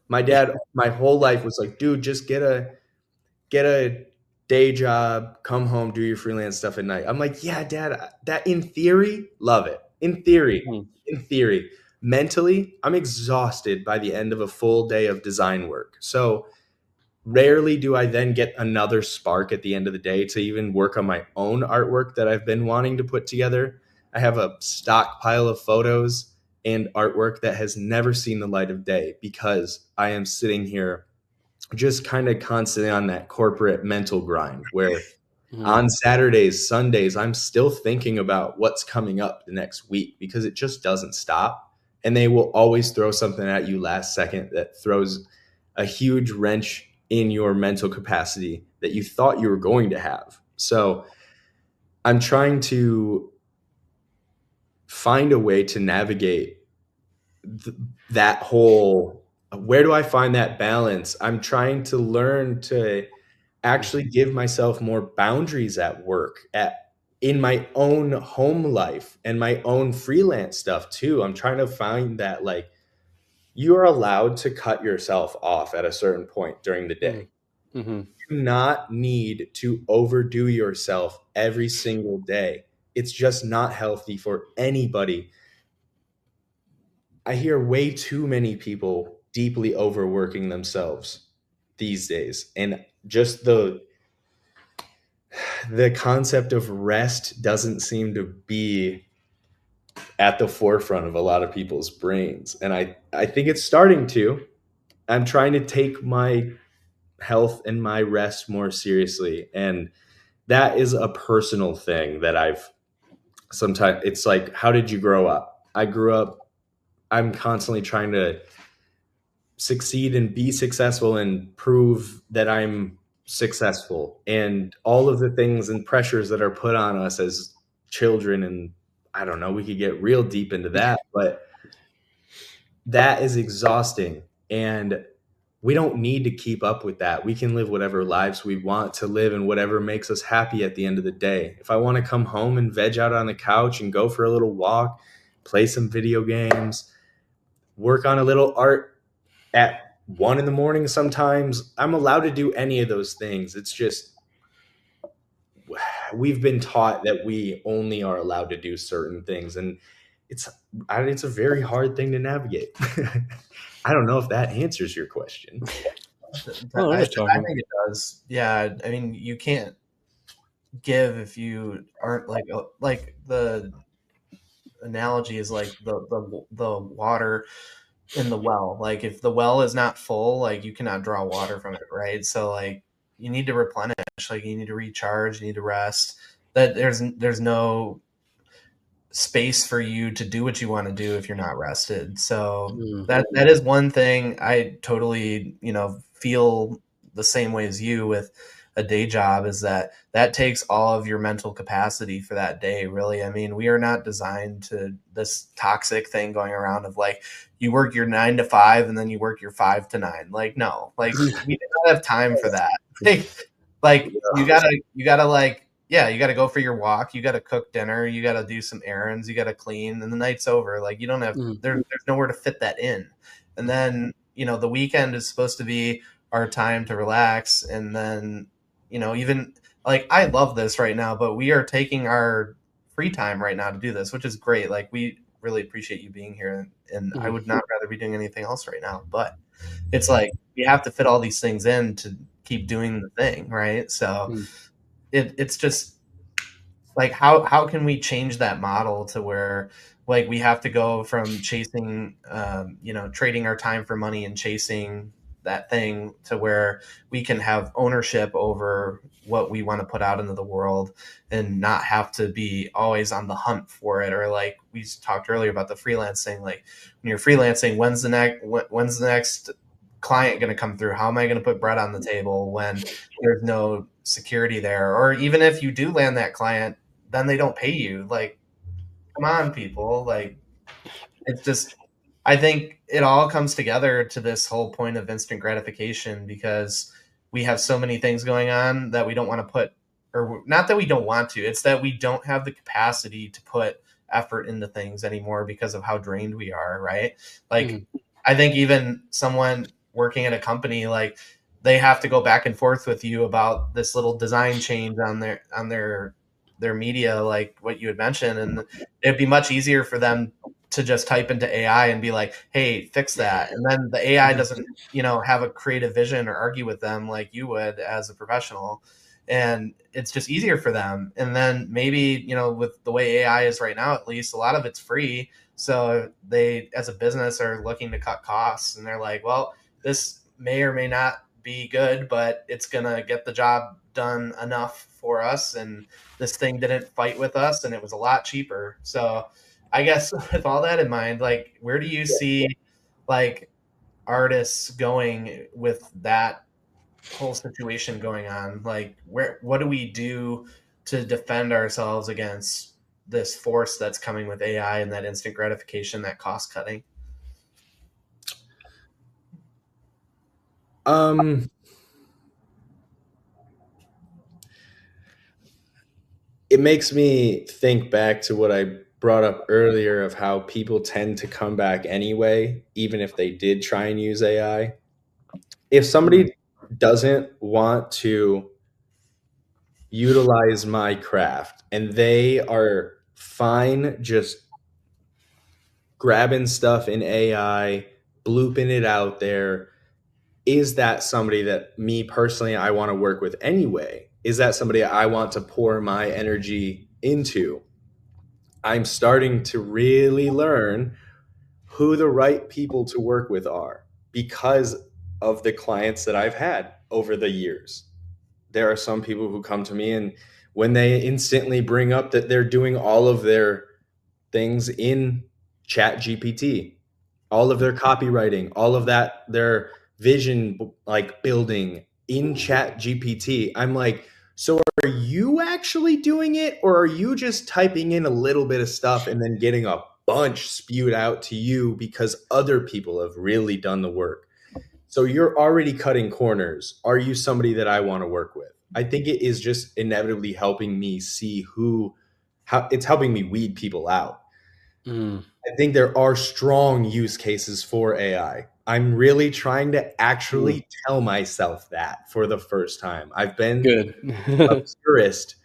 my dad, my whole life was like, dude, just get a day job, come home, do your freelance stuff at night. I'm like, yeah, dad, that in theory, love it. In theory, mentally, I'm exhausted by the end of a full day of design work. So rarely do I then get another spark at the end of the day to even work on my own artwork that I've been wanting to put together. I have a stockpile of photos and artwork that has never seen the light of day because I am sitting here just kind of constantly on that corporate mental grind where on Saturdays, Sundays, I'm still thinking about what's coming up the next week because it just doesn't stop. And they will always throw something at you last second that throws a huge wrench in your mental capacity that you thought you were going to have. So I'm trying to find a way to navigate that whole, where do I find that balance? I'm trying to learn to actually give myself more boundaries at work, in my own home life and my own freelance stuff too. I'm trying to find that, like, you are allowed to cut yourself off at a certain point during the day. Mm-hmm. You do not need to overdo yourself every single day. It's just not healthy for anybody. I hear way too many people deeply overworking themselves these days, and just the concept of rest doesn't seem to be at the forefront of a lot of people's brains. And I think it's starting to. I'm trying to take my health and my rest more seriously. And that is a personal thing that sometimes it's like, how did you grow up? I'm constantly trying to succeed and be successful and prove that I'm successful, and all of the things and pressures that are put on us as children. And I don't know, we could get real deep into that, but that is exhausting, and we don't need to keep up with that. We can live whatever lives we want to live and whatever makes us happy at the end of the day. If I want to come home and veg out on the couch and go for a little walk, play some video games, work on a little art at 1 a.m, sometimes I'm allowed to do any of those things. It's just, we've been taught that we only are allowed to do certain things, and it's a very hard thing to navigate. I don't know if that answers your question. Oh, I nice talking. think it does. Yeah, I mean, you can't give if you aren't like the analogy is like the water in the well. Like if the well is not full, like you cannot draw water from it, right? So like you need to replenish, like you need to recharge, you need to rest. That there's no space for you to do what you want to do if you're not rested. So that is one thing I totally, feel the same way as you with a day job, is that takes all of your mental capacity for that day, really. I mean, we are not designed to this toxic thing going around of like you work your 9 to 5 and then you work your 5 to 9. Like, no, like we do not have time for that. Like you gotta like, yeah, you gotta go for your walk, you gotta cook dinner, you gotta do some errands, you gotta clean, and the night's over. Like you don't have there's nowhere to fit that in. And then, the weekend is supposed to be our time to relax. And then, even like I love this right now, but we are taking our free time right now to do this, which is great. Like we really appreciate you being here, and I would not rather be doing anything else right now. But it's like we have to fit all these things in to keep doing the thing, right? So Mm. it's just like how can we change that model to where like we have to go from chasing trading our time for money and chasing that thing to where we can have ownership over what we want to put out into the world and not have to be always on the hunt for it. Or like we talked earlier about the freelancing, like when you're freelancing, when's the next client going to come through? How am I going to put bread on the table when there's no security there? Or even if you do land that client, then they don't pay you. Like, come on, people. Like, it's just, I think it all comes together to this whole point of instant gratification because we have so many things going on that we don't want to put, or not that we don't want to, it's that we don't have the capacity to put effort into things anymore because of how drained we are, right? Like, I think even someone working at a company, like, they have to go back and forth with you about this little design change on their media, like what you had mentioned, and it'd be much easier for them to just type into AI and be like, "Hey, fix that," and then the AI doesn't, have a creative vision or argue with them like you would as a professional, and it's just easier for them. And then maybe with the way AI is right now, at least a lot of it's free, so they, as a business, are looking to cut costs, and they're like, "Well, this may or may not be good, but it's gonna get the job done enough for us, and this thing didn't fight with us, and it was a lot cheaper." So I guess with all that in mind, like, where do you see like artists going with that whole situation going on? Like, what do we do to defend ourselves against this force that's coming with AI and that instant gratification, that cost cutting? It makes me think back to what I brought up earlier of how people tend to come back anyway, even if they did try and use AI. If somebody doesn't want to utilize my craft and they are fine just grabbing stuff in AI, blooping it out there, is that somebody that me personally I want to work with anyway? Is that somebody I want to pour my energy into? I'm starting to really learn who the right people to work with are because of the clients that I've had over the years. There are some people who come to me and when they instantly bring up that they're doing all of their things in chat gpt, all of their copywriting, all of that, their vision like building in chat gpt, I'm like, so are you actually doing it or are you just typing in a little bit of stuff and then getting a bunch spewed out to you because other people have really done the work? So you're already cutting corners. Are you somebody that I want to work with? I think it is just inevitably helping me see how it's helping me weed people out. I think there are strong use cases for AI. I'm really trying to actually tell myself that for the first time. I've been Good. a purist.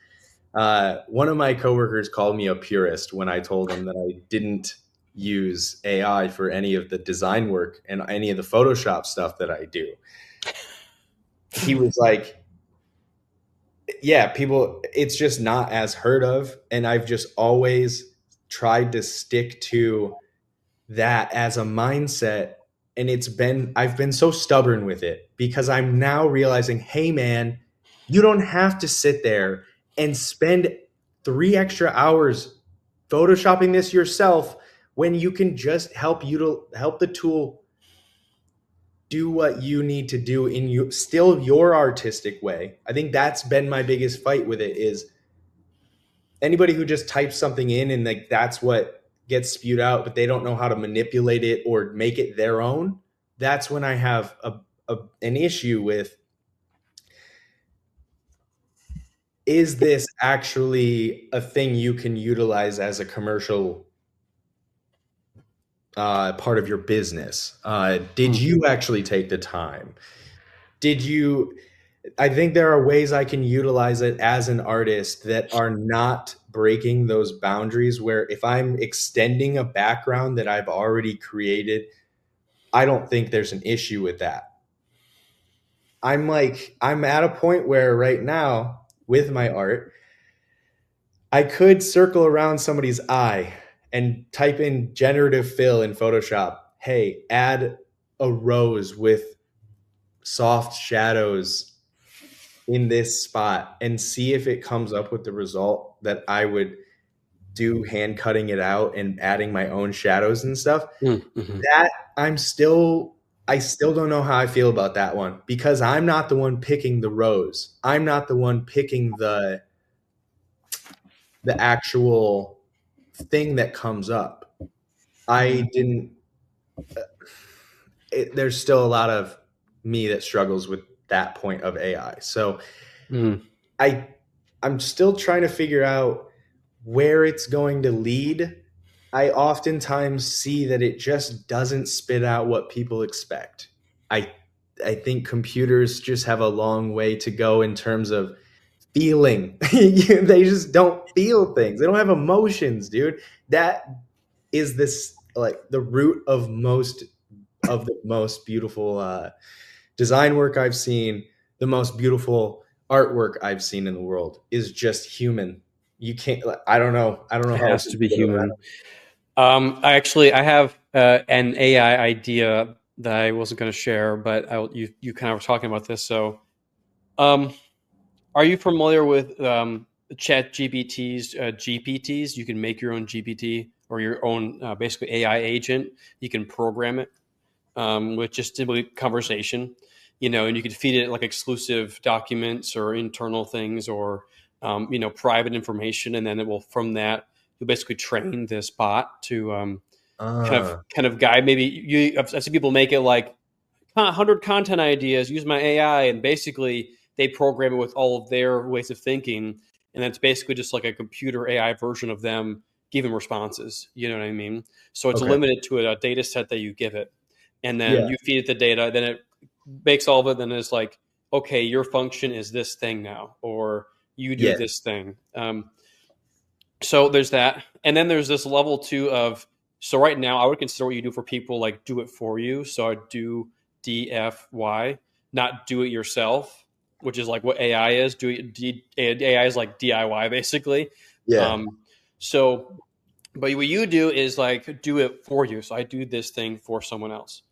One of my coworkers called me a purist when I told him that I didn't use AI for any of the design work and any of the Photoshop stuff that I do. He was like, yeah, people, it's just not as heard of. And I've just always tried to stick to that as a mindset. And I've been so stubborn with it because I'm now realizing, hey, man, you don't have to sit there and spend 3 extra hours photoshopping this yourself when you can just help help the tool do what you need to do in still your artistic way. I think that's been my biggest fight with it is anybody who just types something in and like that's what gets spewed out, but they don't know how to manipulate it or make it their own. That's when I have an issue with, is this actually a thing you can utilize as a commercial part of your business? Did you actually take the time? Did you? I think there are ways I can utilize it as an artist that are not breaking those boundaries where if I'm extending a background that I've already created, I don't think there's an issue with that. I'm at a point where right now with my art, I could circle around somebody's eye and type in generative fill in Photoshop. Hey, add a rose with soft shadows in this spot and see if it comes up with the result that I would do, hand cutting it out and adding my own shadows and stuff. Mm-hmm. That I still don't know how I feel about that one, because I'm not the one picking the rose. I'm not the one picking the actual thing that comes up. I didn't there's still a lot of me that struggles with that point of AI. So Mm. I'm still trying to figure out where it's going to lead. I oftentimes see that it just doesn't spit out what people expect. I I think computers just have a long way to go in terms of feeling. They just don't feel things. They don't have emotions, dude. That is this like the root of the most beautiful design work I've seen, the most beautiful artwork I've seen in the world is just human. You can't. I don't know. I don't know It how else has to to be put it human. around. I have an AI idea that I wasn't going to share, but you kind of were talking about this. So, um, are you familiar with Chat GPT's GPTs? You can make your own GPT or your own basically AI agent. You can program it with just simply conversation, and you could feed it like exclusive documents or internal things or private information, and then it will from that you basically train this bot to kind of guide. Maybe I've seen people make it like 100 content ideas, use my AI, and basically they program it with all of their ways of thinking, and that's basically just like a computer AI version of them giving responses. You know what I mean? So it's Okay. limited to a data set that you give it, and then Yeah. you feed it the data, then it makes all of it, then it's like, okay, your function is this thing now, or you do Yeah. this thing. So there's that, and then there's this level two of. So right now, I would consider what you do for people like do it for you. So I do DFY, not do it yourself, which is like what AI is. AI is like DIY basically. Yeah. Um, so, but what you do is like do it for you. So I do this thing for someone else.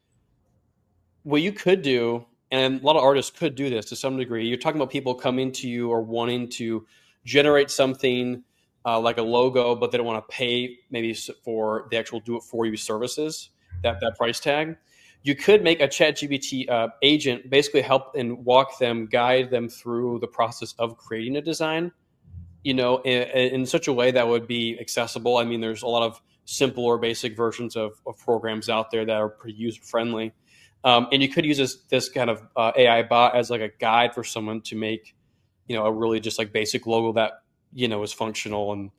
What you could do, and a lot of artists could do this to some degree. You're talking about people coming to you or wanting to generate something like a logo, but they don't want to pay maybe for the actual do it for you services, that price tag. You could make a ChatGPT agent basically help and walk them, guide them through the process of creating a design, in such a way that would be accessible. I mean, there's a lot of simple or basic versions of programs out there that are pretty user friendly. And you could use this kind of AI bot as like a guide for someone to make, a really just like basic logo that, is functional and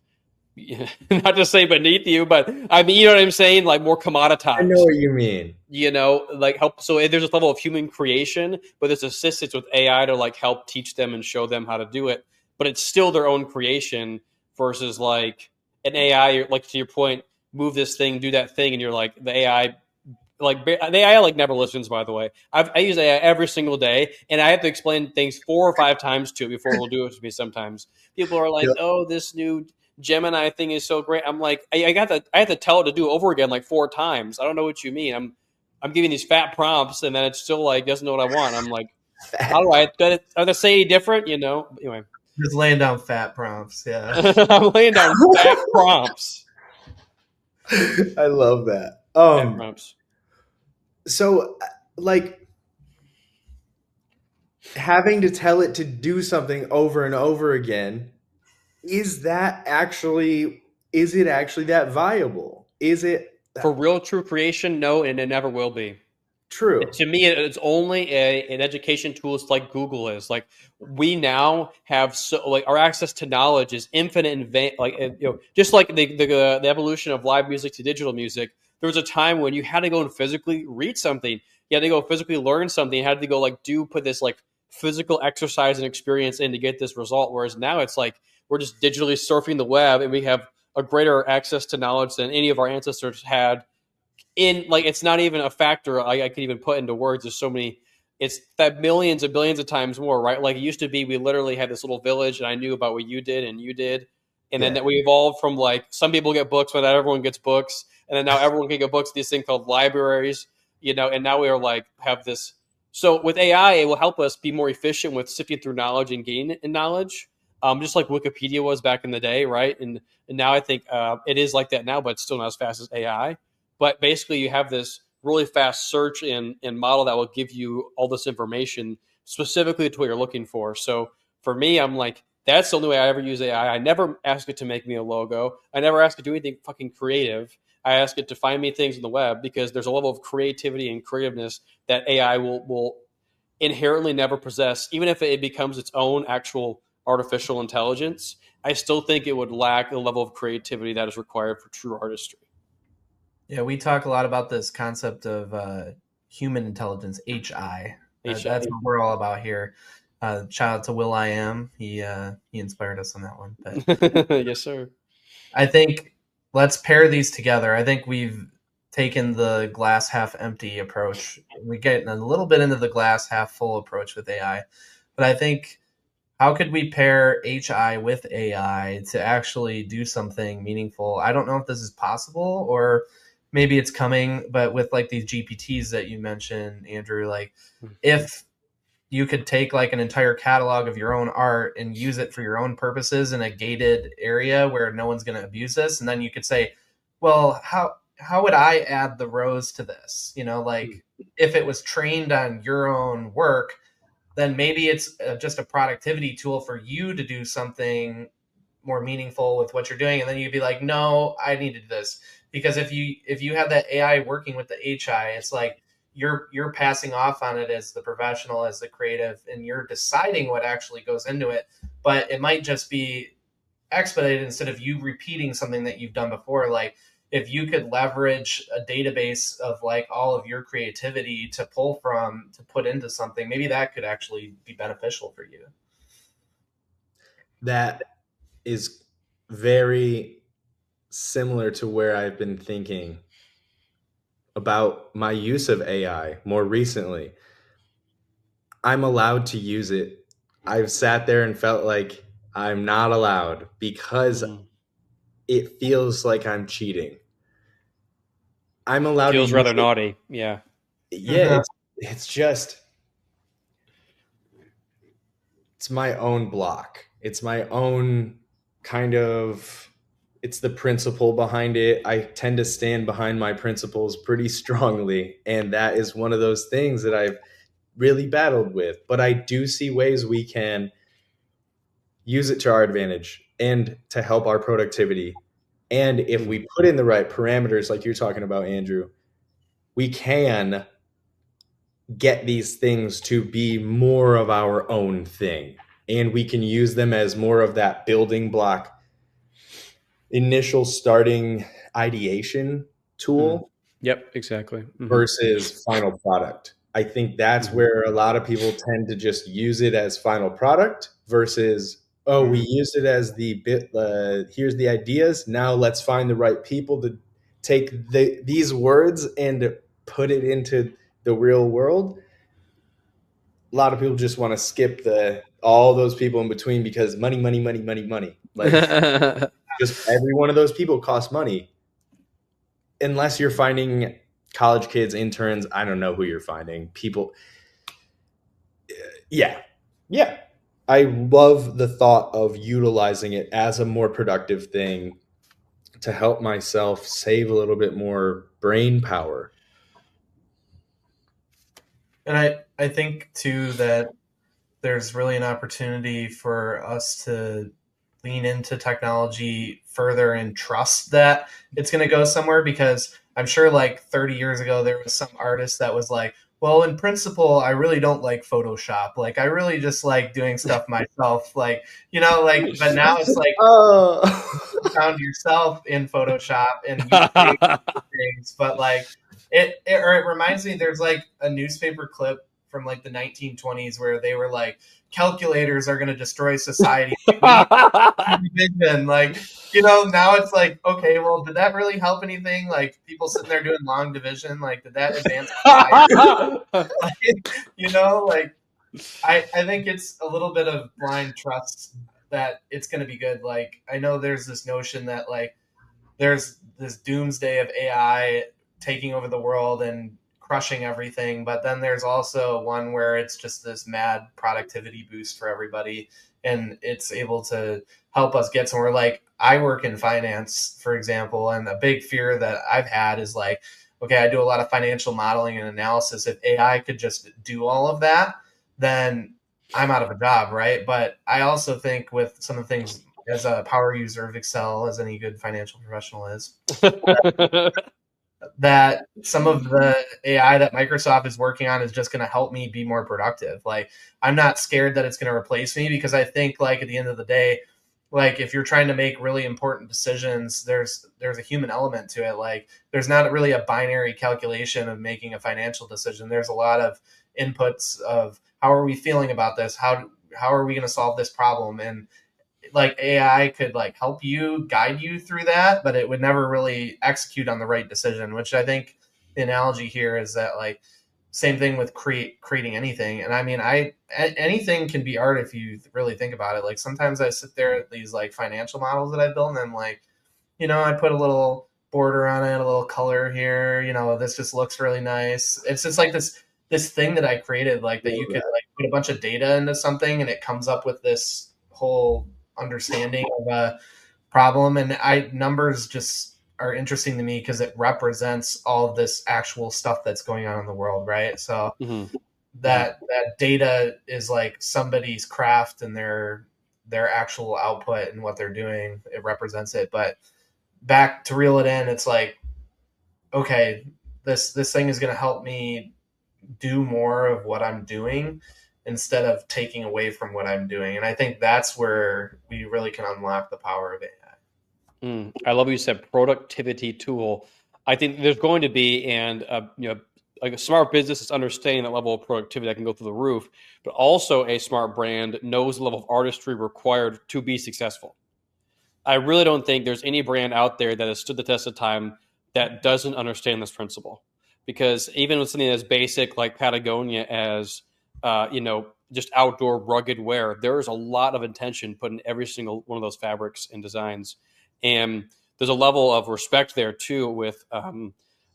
not to say beneath you, but I mean, you know what I'm saying? Like more I know commoditized, what you mean. like help. So there's a level of human creation, but there's assistance with AI to like help teach them and show them how to do it. But it's still their own creation versus like an AI, like to your point, move this thing, do that thing. And you're like, the AI like the AI like never listens. By the way, I use AI every single day, and I have to explain things 4 or 5 times to it before it'll do it to me. Sometimes people are like, Yeah. "Oh, this new Gemini thing is so great." I'm like, I have to tell it to do it over again like 4 times. I don't know what you mean. I'm giving these fat prompts, and then it still like doesn't know what I want. I'm like, how do I? Are they say different? Anyway, Just laying down fat prompts. Yeah. I'm laying down fat prompts. I love that. Fat prompts. So like having to tell it to do something over and over again, is it actually that viable? Is it For real, true creation, no, and it never will be. true? To me, it's only an education tool. It's like Google is. Like we now have like our access to knowledge is infinite and like just like the evolution of live music to digital music. There was a time when you had to go and physically read something. You had to go physically learn something. You had to go like put this like physical exercise and experience in to get this result. Whereas now it's like we're just digitally surfing the web and we have a greater access to knowledge than any of our ancestors had in like it's not even a factor I could even put into words. There's so many it's that millions and billions of times more, right? Like it used to be, we literally had this little village, and I knew about what you did and you did, and then we evolved from like some people get books, but not everyone gets books, and then now everyone can get books. These things called libraries, and now we are like have this. So with AI, it will help us be more efficient with sifting through knowledge and gain in knowledge, just like Wikipedia was back in the day, right? And now I think it is like that now, but it's still not as fast as AI. But basically, you have this really fast search and model that will give you all this information specifically to what you're looking for. So for me, I'm like, that's the only way I ever use AI. I never ask it to make me a logo. I never ask it to do anything fucking creative. I ask it to find me things on the web because there's a level of creativity and creativeness that AI will inherently never possess. Even if it becomes its own actual artificial intelligence, I still think it would lack the level of creativity that is required for true artistry. Yeah, we talk a lot about this concept of human intelligence, HI. That's what we're all about here. Shout out to Will I Am. He inspired us on that one. But yes, sir. I think let's pair these together. I think we've taken the glass half empty approach. We get a little bit into the glass half full approach with AI. But I think, how could we pair HI with AI to actually do something meaningful? I don't know if this is possible, or maybe it's coming, but with like these GPTs that you mentioned, Andrew, like if you could take like an entire catalog of your own art and use it for your own purposes in a gated area where no one's going to abuse this, and then you could say, well, how would I add the rose to this? Like if it was trained on your own work, then maybe it's just a productivity tool for you to do something more meaningful with what you're doing. And then you'd be like, no, I need to do this. Because if you have that AI working with the HI, it's like you're passing off on it as the professional, as the creative, and you're deciding what actually goes into it. But it might just be expedited instead of you repeating something that you've done before. Like if you could leverage a database of like all of your creativity to pull from to put into something, maybe that could actually be beneficial for you. That is very similar to where I've been thinking about my use of AI more recently. I'm allowed to use it. I've sat there and felt like I'm not allowed because it feels like I'm cheating. I'm allowed Feels to rather use naughty. Yeah. Yeah, it's just it's my own block. It's my own kind of it's the principle behind it. I tend to stand behind my principles pretty strongly, and that is one of those things that I've really battled with. But I do see ways we can use it to our advantage and to help our productivity. And if we put in the right parameters, like you're talking about, Andrew, we can get these things to be more of our own thing. And we can use them as more of that building block, initial starting ideation tool. Yep, exactly. Versus final product. I think that's where a lot of people tend to just use it as final product versus, we used it as the bit, here's the ideas. Now let's find the right people to take these words and put it into the real world. A lot of people just want to skip all those people in between because money, money, money, money, money. Like just every one of those people costs money. Unless you're finding college kids, interns, I don't know who you're finding. People. Yeah. I love the thought of utilizing it as a more productive thing to help myself save a little bit more brain power. And I think too that there's really an opportunity for us to lean into technology further and trust that it's going to go somewhere, because I'm sure like 30 years ago there was some artist that was like, well, in principle, I really don't like Photoshop. Like I really just like doing stuff myself. Like, but now it's like you found yourself in Photoshop and you create things. But like it reminds me, there's like a newspaper clip from like the 1920s where they were like, calculators are going to destroy society. Like, like now it's like, okay, well, did that really help anything? Like people sitting there doing long division, like did that advance AI? Like, like I think it's a little bit of blind trust that it's going to be good. Like I know there's this notion that like there's this doomsday of AI taking over the world and crushing everything, but then there's also one where it's just this mad productivity boost for everybody and it's able to help us get somewhere. Like I work in finance, for example, and a big fear that I've had is like, okay, I do a lot of financial modeling and analysis. If AI could just do all of that, then I'm out of a job, right? But I also think with some of the things as a power user of Excel, as any good financial professional is, that some of the AI that Microsoft is working on is just going to help me be more productive. Like, I'm not scared that it's going to replace me because I think, like, at the end of the day, like if you're trying to make really important decisions, there's a human element to it. Like, there's not really a binary calculation of making a financial decision. There's a lot of inputs of how are we feeling about this? How are we going to solve this problem? And like AI could like help you guide you through that, but it would never really execute on the right decision, which I think the analogy here is that like same thing with creating anything. And I mean, anything can be art if you really think about it. Like sometimes I sit there at these like financial models that I built and I'm like, I put a little border on it, a little color here, this just looks really nice. It's just like this thing that I created, like that you could like put a bunch of data into something and it comes up with this whole understanding of a problem. And numbers just are interesting to me because it represents all of this actual stuff that's going on in the world, right? So Mhm. that data is like somebody's craft and their actual output and what they're doing. It represents it. But back to reel it in, it's like, okay, this thing is going to help me do more of what I'm doing instead of taking away from what I'm doing. And I think that's where we really can unlock the power of AI. I love what you said, productivity tool. I think there's going to be, and like a smart business is understanding that level of productivity that can go through the roof, but also a smart brand knows the level of artistry required to be successful. I really don't think there's any brand out there that has stood the test of time that doesn't understand this principle. Because even with something as basic like Patagonia as just outdoor rugged wear, there is a lot of intention put in every single one of those fabrics and designs, and there's a level of respect there too with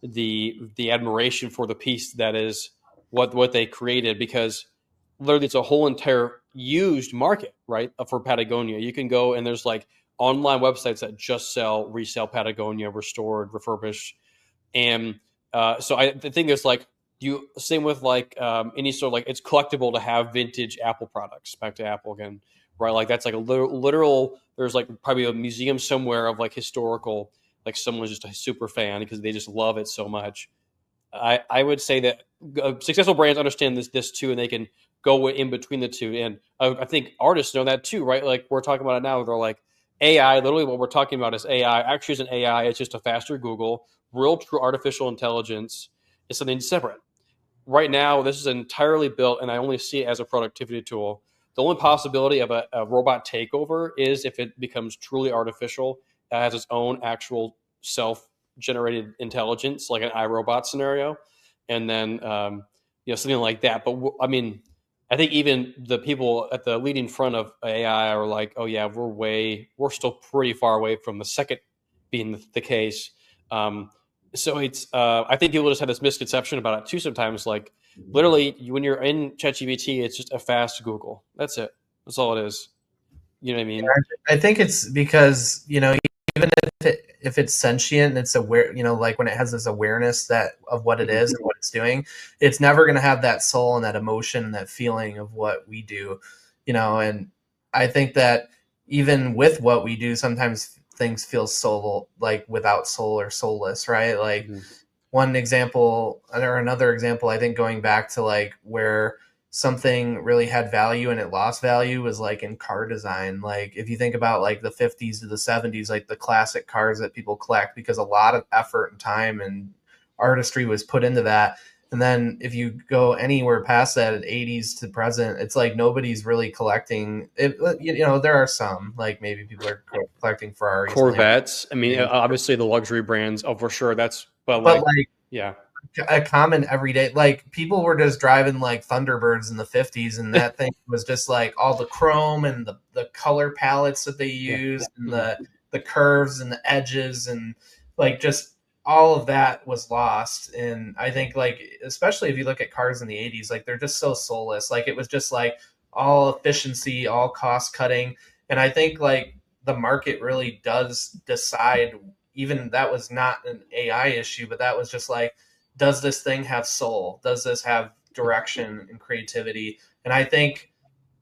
the admiration for the piece that is what they created, because literally it's a whole entire used market, right, for Patagonia. You can go and there's like online websites that just resell Patagonia restored, refurbished, and so I think there's like you same with like any sort of like it's collectible to have vintage Apple products. Back to Apple again, right? Like that's like a literal. There's like probably a museum somewhere of like historical. Like someone's just a super fan because they just love it so much. I would say that successful brands understand this too, and they can go in between the two. And I think artists know that too, right? Like we're talking about it now. They're like AI. Literally, what we're talking about is AI. Actually, isn't AI. It's just a faster Google. Real, true artificial intelligence is something separate. Right now, this is entirely built, and I only see it as a productivity tool. The only possibility of a robot takeover is if it becomes truly artificial, it has its own actual self-generated intelligence, like an iRobot scenario, and then something like that. But I mean, I think even the people at the leading front of AI are like, oh yeah, we're still pretty far away from the second being the case. So it's I think people just have this misconception about it too sometimes. Like literally, when you're in ChatGPT, it's just a fast Google. That's it. That's all it is. You know what I mean? I think it's because even if it's sentient, it's aware. Like when it has this awareness that of what it is and what it's doing, it's never going to have that soul and that emotion and that feeling of what we do. And I think that even with what we do, sometimes things feel soul like without soul or soulless, right? Like one example or another example, I think going back to like where something really had value and it lost value was like in car design. Like if you think about like the 50s to the 70s, like the classic cars that people collect because a lot of effort and time and artistry was put into that. And then if you go anywhere past that, at 80s to present, it's like nobody's really collecting it. There are some, like maybe people are collecting Ferraris, Corvettes. I mean, Lamborghinis, obviously the luxury brands, oh, for sure. But but like, like yeah. a common everyday, like people were just driving like Thunderbirds in the 50s, and that thing was just like all the chrome and the color palettes that they used, and the curves and the edges, and like just all of that was lost. And I think, like, especially if you look at cars in the 80s, like they're just so soulless. Like it was just like all efficiency, all cost cutting. And I think like the market really does decide. Even that was not an AI issue, but that was just like, does this thing have soul? Does this have direction and creativity? And I think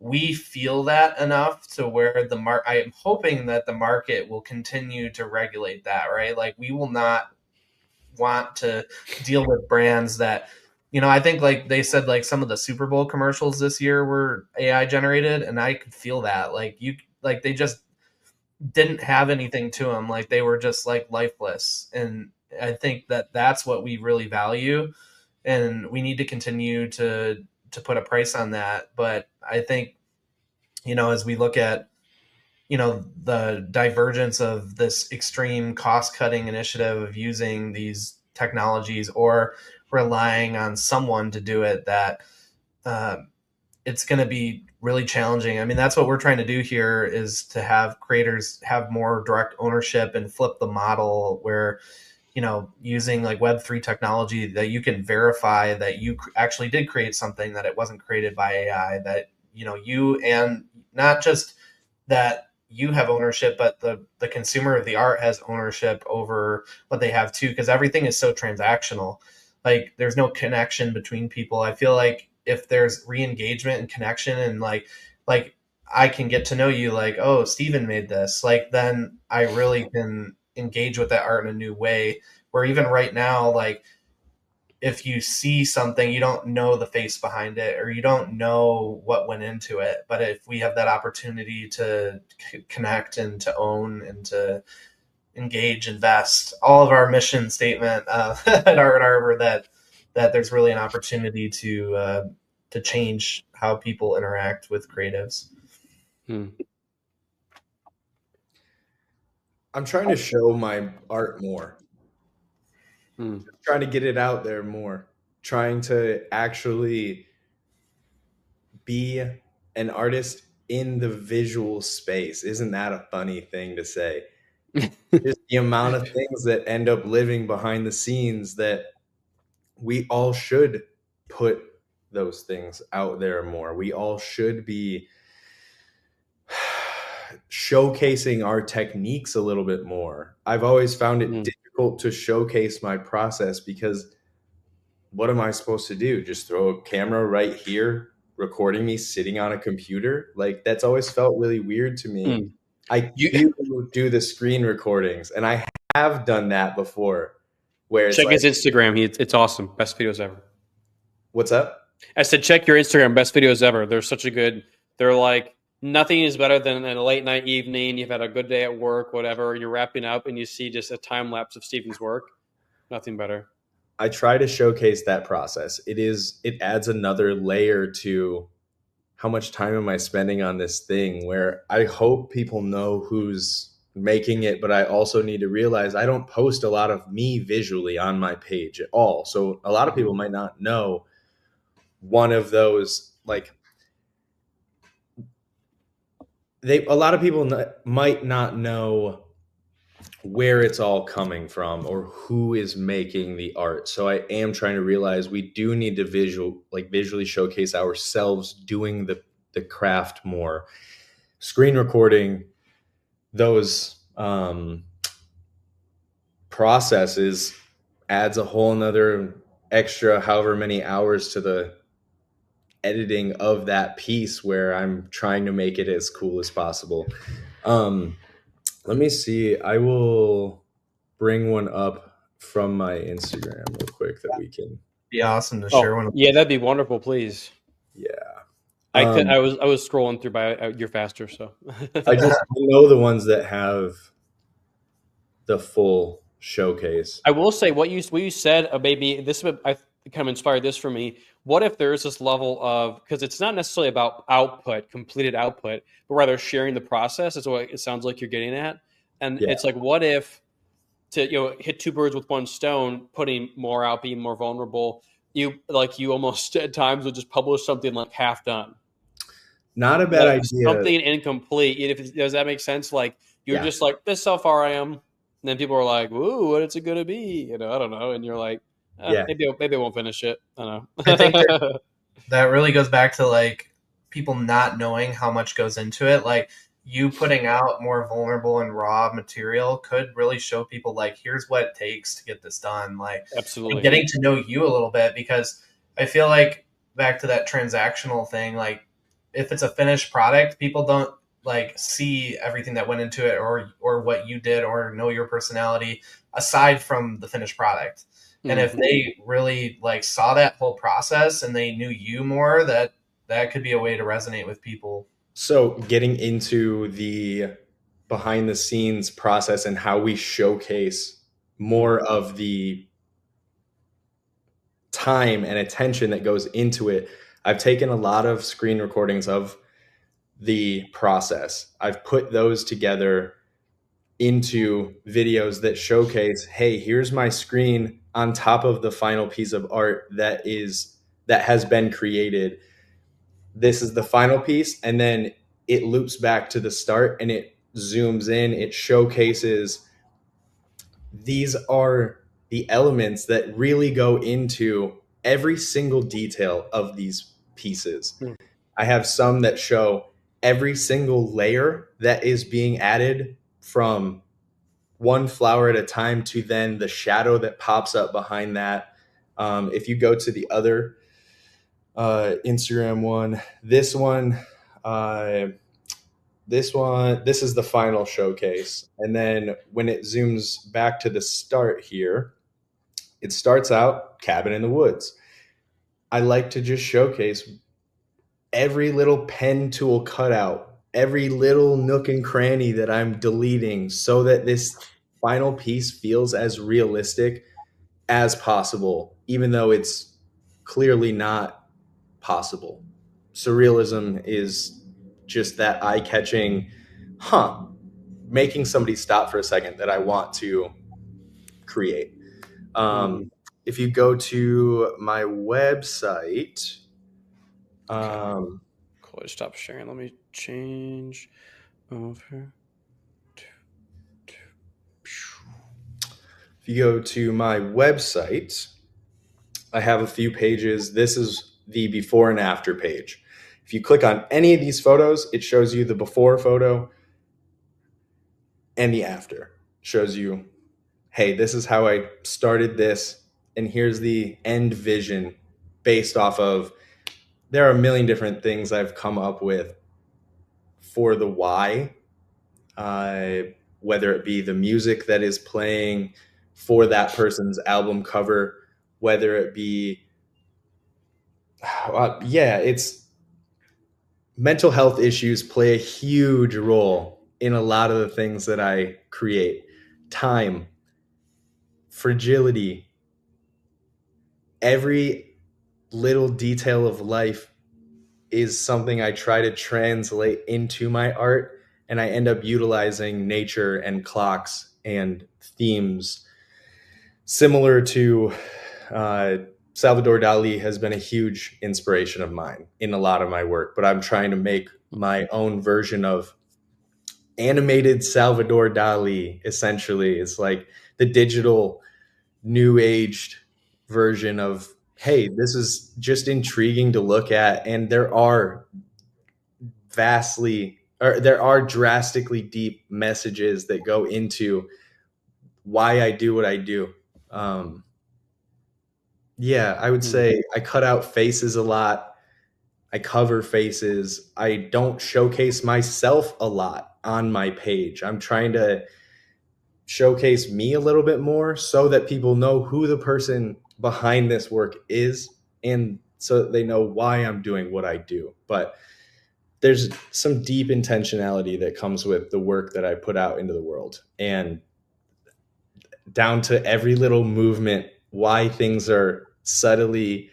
we feel that enough to where I am hoping that the market will continue to regulate that, right? Like we will not want to deal with brands that, I think like they said, like some of the Super Bowl commercials this year were AI generated, and I could feel that. Like they just didn't have anything to them. Like they were just like lifeless. And I think that that's what we really value, and we need to continue to put a price on that. But I think, as we look at, the divergence of this extreme cost cutting initiative of using these technologies or relying on someone to do it, that uh, it's going to be really challenging. I mean, that's what we're trying to do here, is to have creators have more direct ownership and flip the model where, using like Web3 technology, that you can verify that you actually did create something, that it wasn't created by AI, that, you, and not just that you have ownership, but the consumer of the art has ownership over what they have too, because everything is so transactional. Like there's no connection between people. I feel like if there's re-engagement and connection, and like I can get to know you, like, oh, Steven made this, like then I really can engage with that art in a new way. Where even right now, like if you see something, you don't know the face behind it, or you don't know what went into it. But if we have that opportunity to connect and to own and to engage, invest, all of our mission statement at Art Arbor, that there's really an opportunity to change how people interact with creatives. I'm trying to show my art more. Trying to get it out there more. Trying to actually be an artist in the visual space. Isn't that a funny thing to say? Just the amount of things that end up living behind the scenes, that we all should put those things out there more. We all should be showcasing our techniques a little bit more. I've always found it difficult to showcase my process, because what am I supposed to do? Just throw a camera right here recording me sitting on a computer? Like that's always felt really weird to me. I do the screen recordings, and I have done that before. Where it's check like, his Instagram. It's awesome. Best videos ever. What's up? I said, check your Instagram. Best videos ever. They're such a good. They're like, nothing is better than a late night evening. You've had a good day at work, whatever. You're wrapping up, and you see just a time lapse of Steven's work. Nothing better. I try to showcase that process. It adds another layer to how much time am I spending on this thing, where I hope people know who's making it, but I also need to realize I don't post a lot of me visually on my page at all. So a lot of people might not know one of those, like a lot of people might not know where it's all coming from or who is making the art. So I am trying to realize we do need to visually showcase ourselves doing the craft more. Screen recording those processes adds a whole nother extra however many hours to the editing of that piece, where I'm trying to make it as cool as possible. Let me see. I will bring one up from my Instagram real quick that we can. Be awesome to share one. Yeah, that'd be wonderful. Please. Yeah. I was scrolling through by you're faster, so I know the ones that have the full showcase. I will say what you said. Maybe this. kind of inspired this for me. What if there's this level of, because it's not necessarily about output, completed output, but rather sharing the process is what it sounds like you're getting at. And Yeah. it's like, what if to hit two birds with one stone, putting more out, being more vulnerable, you almost at times would just publish something like half done, Not a bad like idea. something incomplete. Does that make sense? Like you're Yeah. just like, this is how far I am. And then people are like, "Ooh, what is it going to be?" I don't know. And you're like, Yeah. maybe I won't finish it. I don't I think that know. that really goes back to like people not knowing how much goes into it. Like you putting out more vulnerable and raw material could really show people like here's what it takes to get this done. Like and Absolutely. getting to know you a little bit because I feel like back to that transactional thing, like if it's a finished product, people don't like see everything that went into it or what you did or know your personality aside from the finished product. And if Mhm. they really like saw that whole process and they knew you more, that could be a way to resonate with people. So getting into the behind the scenes process and how we showcase more of the time and attention that goes into it. I've taken a lot of screen recordings of the process. I've put those together into videos that showcase, hey, here's my screen on top of the final piece of art that has been created. This is the final piece, and then it loops back to the start and it zooms in, it showcases these are the elements that really go into every single detail of these pieces. Mhm. I have some that show every single layer that is being added from one flower at a time to then the shadow that pops up behind that. If you go to the other Instagram one, uh, this is the final showcase. And then when it zooms back to the start here, it starts out cabin in the woods. I like to just showcase every little pen tool cutout, every little nook and cranny that I'm deleting so that this final piece feels as realistic as possible, even though it's clearly not possible. Surrealism is just that eye catching, making somebody stop for a second that I want to create. Mhm. If you go to my website, Okay. um, Cool. I stop sharing. Let me change over. if you go to my website, I have a few pages. This is the before and after page. If you click on any of these photos, it shows you the before photo and the after. Shows you, hey, this is how I started this, and here's the end vision based off of. There are a million different things I've come up with for the why, uh, whether it be the music that is playing for that person's album cover, whether it be, it's mental health issues play a huge role in a lot of the things that I create. Time, fragility, every little detail of life is something I try to translate into my art, and I end up utilizing nature and clocks and themes similar to uh, Salvador Dali has been a huge inspiration of mine in a lot of my work, but I'm trying to make my own version of animated Salvador Dali. Essentially, it's like the digital new aged version of, hey, this is just intriguing to look at, and there are drastically deep messages that go into why I do what I do. Um, yeah, I would Mhm. say I cut out faces a lot. I cover faces. I don't showcase myself a lot on my page. I'm trying to showcase me a little bit more so that people know who the person behind this work is and so that they know why I'm doing what I do. But there's some deep intentionality that comes with the work that I put out into the world, and down to every little movement, why things are subtly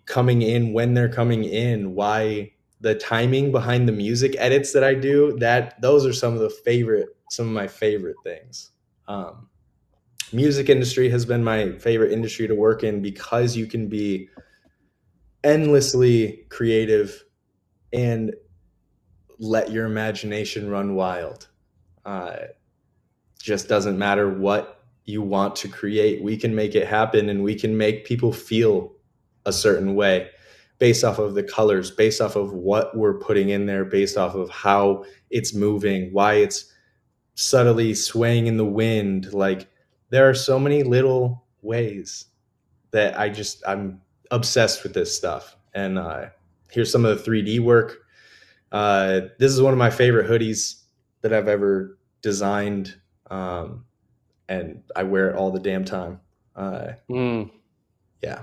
coming in when they're coming in, why the timing behind the music edits that I do, that those are some of my favorite things. Music industry has been my favorite industry to work in because you can be endlessly creative and let your imagination run wild. Just doesn't matter what you want to create. We can make it happen, and we can make people feel a certain way based off of the colors, based off of what we're putting in there, based off of how it's moving, why it's subtly swaying in the wind. Like, there are so many little ways that I'm obsessed with this stuff. And here's some of the 3D work. This is one of my favorite hoodies that I've ever designed. And I wear it all the damn time. Yeah.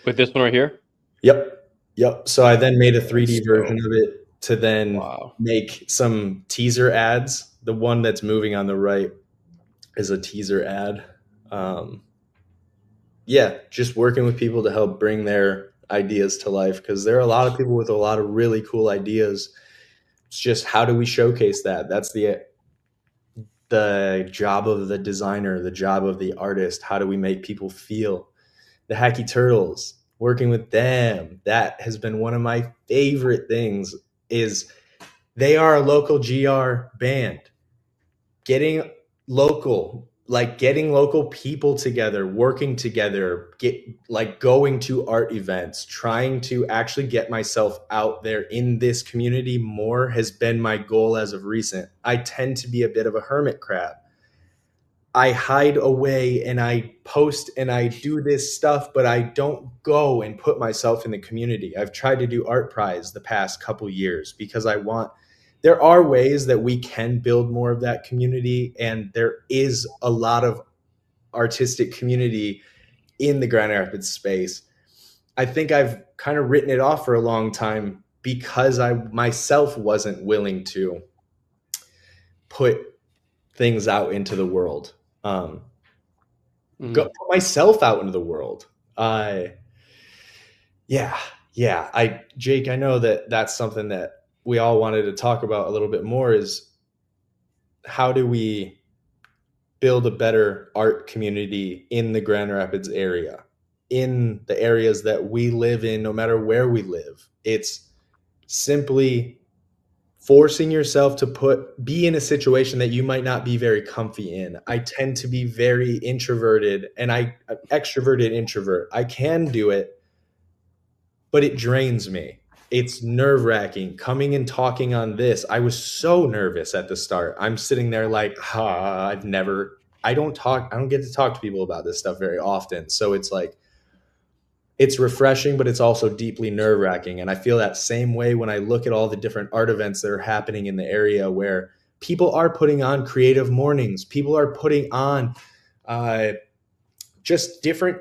With this one right here? Yep. So I then made a 3D version of it to then make some teaser ads. The one that's moving on the right is a teaser ad. Just working with people to help bring their ideas to life, because there are a lot of people with a lot of really cool ideas. It's just, how do we showcase that? That's the job of the designer, the job of the artist. How do we make people feel? The Hacky Turtles, working with them, that has been one of my favorite things. Is they are a local GR band. Getting local people together, working together, going to art events, trying to actually get myself out there in this community more has been my goal as of recent. I tend to be a bit of a hermit crab. I hide away and I post and I do this stuff, but I don't go and put myself in the community. I've tried to do Art Prize the past couple years because there are ways that we can build more of that community, and there is a lot of artistic community in the Grand Rapids space. I think I've kind of written it off for a long time because I myself wasn't willing to put things out into the world. Go put myself out into the world. Jake, I know that's something that we all wanted to talk about a little bit more, is how do we build a better art community in the Grand Rapids area, in the areas that we live in, no matter where we live. It's simply forcing yourself to be in a situation that you might not be very comfy in. I tend to be very introverted, and extroverted introvert. I can do it, but it drains me. It's nerve-wracking coming and talking on this. I was so nervous at the start. I'm sitting there like, I don't get to talk to people about this stuff very often. So it's like, it's refreshing, but it's also deeply nerve-wracking. And I feel that same way when I look at all the different art events that are happening in the area, where people are putting on creative mornings. People are putting on just different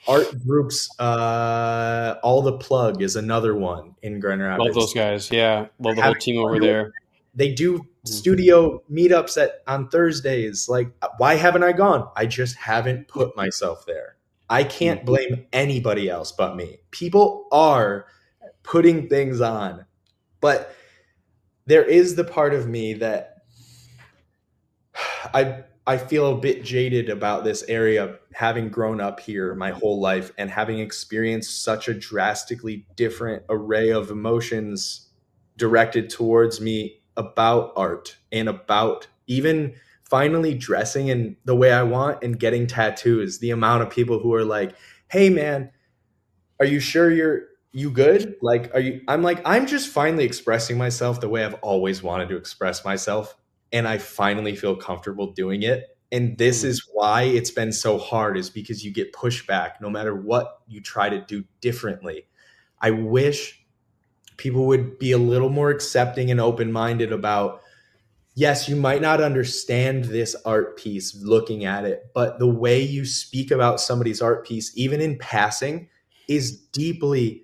art groups. All the Plug is another one in Grand Rapids. Love those guys. Yeah. Love the whole team over there. They do studio meetups on Thursdays. Like, why haven't I gone? I just haven't put myself there. I can't blame anybody else but me. People are putting things on, but there is the part of me that I feel a bit jaded about this area, having grown up here my whole life and having experienced such a drastically different array of emotions directed towards me about art and about even finally dressing in the way I want and getting tattoos. The amount of people who are like, "Hey man, are you sure you good? Like, I'm just finally expressing myself the way I've always wanted to express myself. And I finally feel comfortable doing it. And this is why it's been so hard, is because you get pushback no matter what you try to do differently. I wish people would be a little more accepting and open-minded about, yes, you might not understand this art piece looking at it, but the way you speak about somebody's art piece, even in passing, is deeply,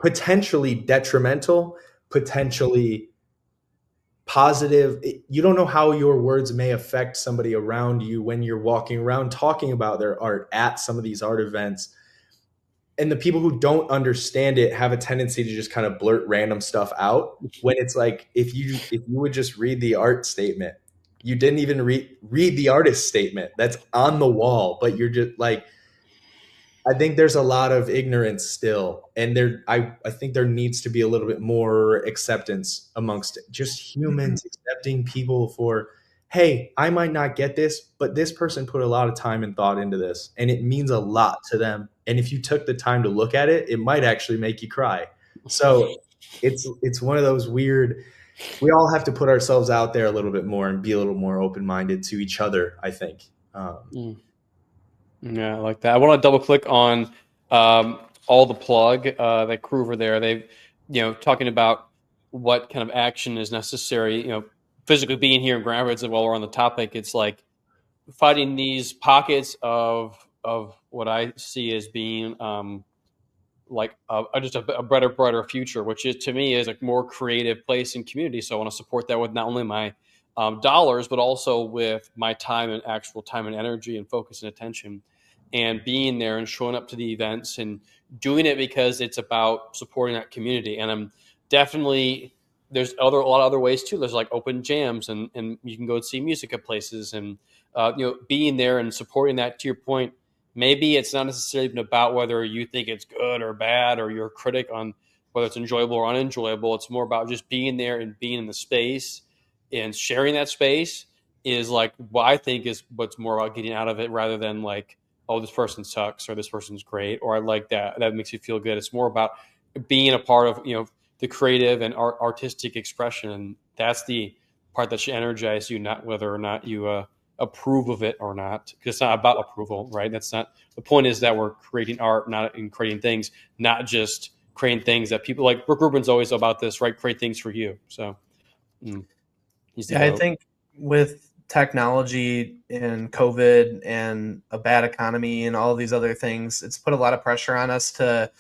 potentially detrimental, potentially positive. You don't know how your words may affect somebody around you when you're walking around talking about their art at some of these art events. And the people who don't understand it have a tendency to just kind of blurt random stuff out, when it's like, if you would just read the art statement, you didn't even read the artist statement that's on the wall, but you're just like, I think there's a lot of ignorance still, and I think there needs to be a little bit more acceptance amongst just humans, accepting people for, hey, I might not get this, but this person put a lot of time and thought into this, and it means a lot to them. And if you took the time to look at it, it might actually make you cry. So it's one of those weird. We all have to put ourselves out there a little bit more and be a little more open minded to each other, I think. Mm. Yeah, I like that. I want to double click on all the plug that crew over there. They've, talking about what kind of action is necessary. Physically being here in Grand Rapids, and while we're on the topic, it's like fighting these pockets of what I see as being like just a better, brighter future, which is to me is a more creative place and community. So I want to support that with not only my dollars, but also with my time and actual time and energy and focus and attention, and being there and showing up to the events and doing it because it's about supporting that community. And I'm definitely, there's a lot of other ways too. There's like open jams, and you can go see music at places, and being there and supporting that. To your point, maybe it's not necessarily even about whether you think it's good or bad, or you're a critic on whether it's enjoyable or unenjoyable. It's more about just being there and being in the space and sharing that space is like what I think is what's more about getting out of it, rather than like, oh, this person sucks or this person's great or I like that. That makes you feel good. It's more about being a part of, the creative and artistic expression. And that's the part that should energize you, not whether or not you approve of it or not, because it's not about approval, right? That's not the point. Is that we're creating art, not in creating things, not just creating things that people like. Rick Rubin's always about this, right? Create things for you. So he's the Yeah, I goat. think with technology and COVID and a bad economy and all these other things, it's put a lot of pressure on us to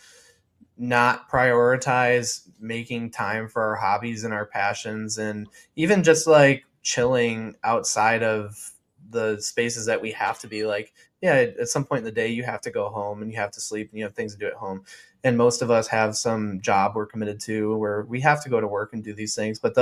not prioritize making time for our hobbies and our passions, and even just like chilling outside of the spaces that we have to be like, yeah, at some point in the day you have to go home and you have to sleep and you have things to do at home, and most of us have some job we're committed to where we have to go to work and do these things. But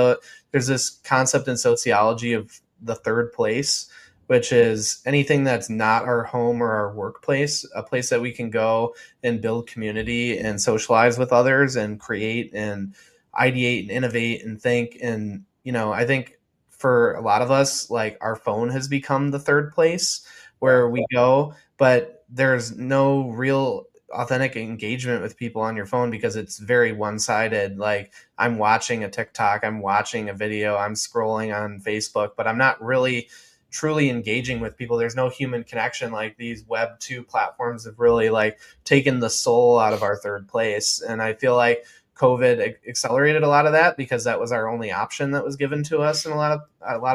there's this concept in sociology of the third place, which is anything that's not our home or our workplace, a place that we can go and build community and socialize with others and create and ideate and innovate and think. And I think for a lot of us, like, our phone has become the third place where we go, but there's no real authentic engagement with people on your phone because it's very one-sided. Like, I'm watching a TikTok, I'm watching a video, I'm scrolling on Facebook, but I'm not really truly engaging with people. There's no human connection. Like, these web 2 platforms have really like taken the soul out of our third place, and I feel like COVID accelerated a lot of that because that was our only option that was given to us in a lot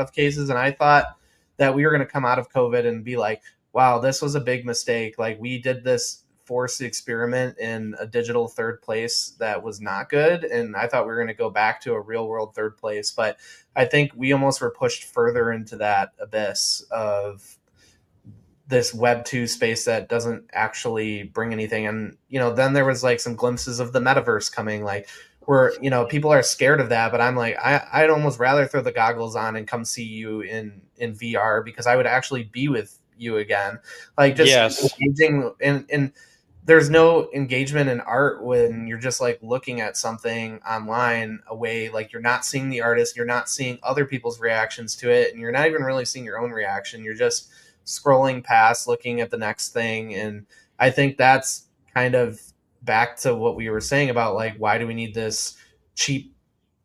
of cases. And I thought that we were going to come out of COVID and be like, wow, this was a big mistake. Like, we did this forced experiment in a digital third place that was not good, and I thought we were going to go back to a real world third place. But I think we almost were pushed further into that abyss of this web 2 space that doesn't actually bring anything. And then there was like some glimpses of the metaverse coming, like, where people are scared of that, but I'm like, I'd almost rather throw the goggles on and come see you in VR, because I would actually be with you again. Like, just Yes. engaging in there's no engagement in art when you're just like looking at something online away. Like, you're not seeing the artist, you're not seeing other people's reactions to it, and you're not even really seeing your own reaction. You're just scrolling past, looking at the next thing. And I think that's kind of back to what we were saying about, like, why do we need this cheap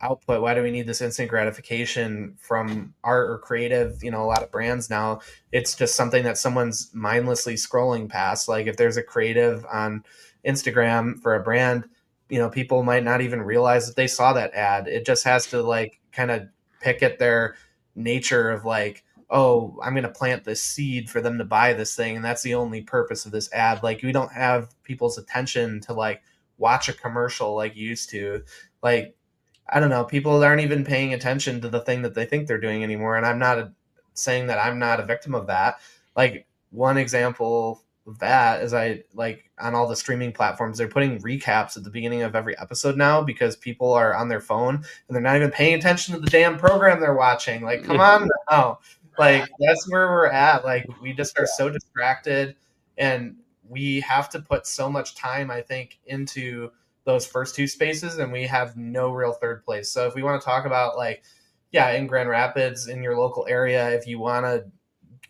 output? Why do we need this instant gratification from art or creative? A lot of brands now, it's just something that someone's mindlessly scrolling past. Like, if there's a creative on Instagram for a brand, people might not even realize that they saw that ad. It just has to like kind of pick at their nature of like, oh, I'm going to plant this seed for them to buy this thing, and that's the only purpose of this ad. Like, we don't have people's attention to like watch a commercial like you used to. Like, I don't know, people aren't even paying attention to the thing that they think they're doing anymore. And I'm not saying that I'm not a victim of that. Like one example of that is I like on all the streaming platforms, they're putting recaps at the beginning of every episode now because people are on their phone and they're not even paying attention to the damn program they're watching. Like, come on now. Like that's where we're at. Like we just are so distracted, and we have to put so much time, I think, into those first two spaces, and we have no real third place. So if we want to talk about like, yeah, in Grand Rapids, in your local area, if you want to,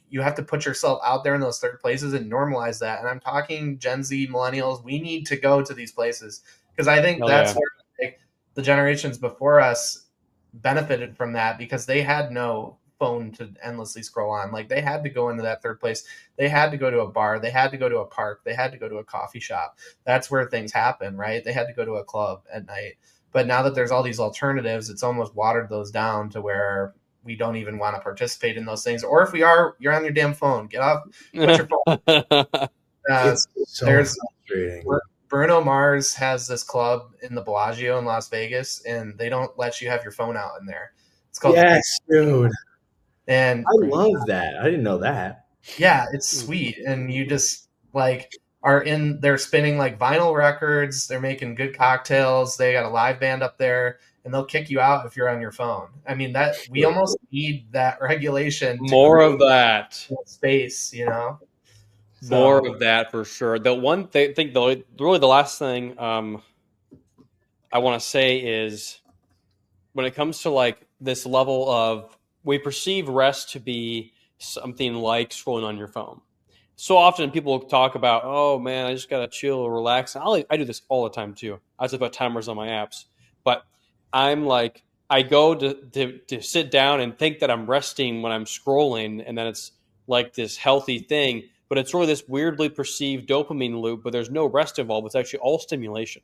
you have to put yourself out there in those third places and normalize that. And I'm talking Gen Z, millennials. We need to go to these places because I think Hell that's yeah. where like, the generations before us benefited from that because they had no phone to endlessly scroll on. Like they had to go into that third place. They had to go to a bar. They had to go to a park. They had to go to a coffee shop. That's where things happen, right? They had to go to a club at night. But now that there's all these alternatives, it's almost watered those down to where we don't even want to participate in those things. Or if we are, you're on your damn phone. Get off, put your phone. It's so There's frustrating. Bruno Mars has this club in the Bellagio in Las Vegas, and they don't let you have your phone out in there. It's called Yes, dude. and I love that. I didn't know that. yeah, it's sweet. And you just like are in they're spinning like vinyl records, they're making good cocktails, they got a live band up there, and they'll kick you out if you're on your phone. I mean that we almost need that regulation to More create of that. space, you know? More So of that for sure. The one thing, think the really the last thing I want to say is when it comes to like this level of we perceive rest to be something like scrolling on your phone. So often people talk about, oh man, I just gotta chill or relax. I do this all the time too. I just put timers on my apps, but I'm like I go to sit down and think that I'm resting when I'm scrolling, and then it's like this healthy thing, but it's really this weirdly perceived dopamine loop. But there's no rest involved. It's actually all stimulation.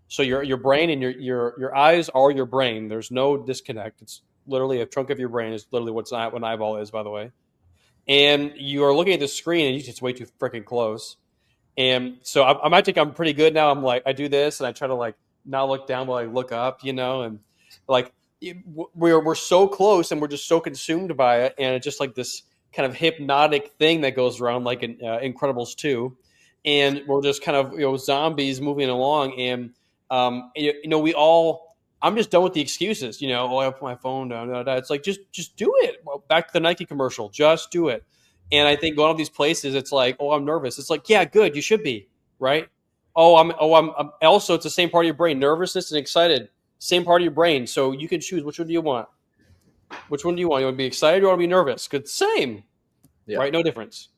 So your brain and your eyes are your brain. There's no disconnect. It's literally a chunk of your brain is literally what an eyeball is, by the way. And you are looking at the screen and it's way too freaking close. And so I might think I'm pretty good now. I'm like, I do this and I try to like not look down, but I look up, and like we're so close and we're just so consumed by it. And it's just like this kind of hypnotic thing that goes around like in Incredibles 2. And we're just kind of, zombies moving along. And, we all, I'm just done with the excuses, oh, I put my phone down. Da, da, da. It's like, just do it. Well, back to the Nike commercial, just do it. And I think going to these places, it's like, oh, I'm nervous. It's like, yeah, good, you should be, right? I'm also, it's the same part of your brain, nervousness and excited, same part of your brain. So you can choose which one do you want. Which one do you want? You want to be excited or you want to be nervous? Good, same, right? No difference.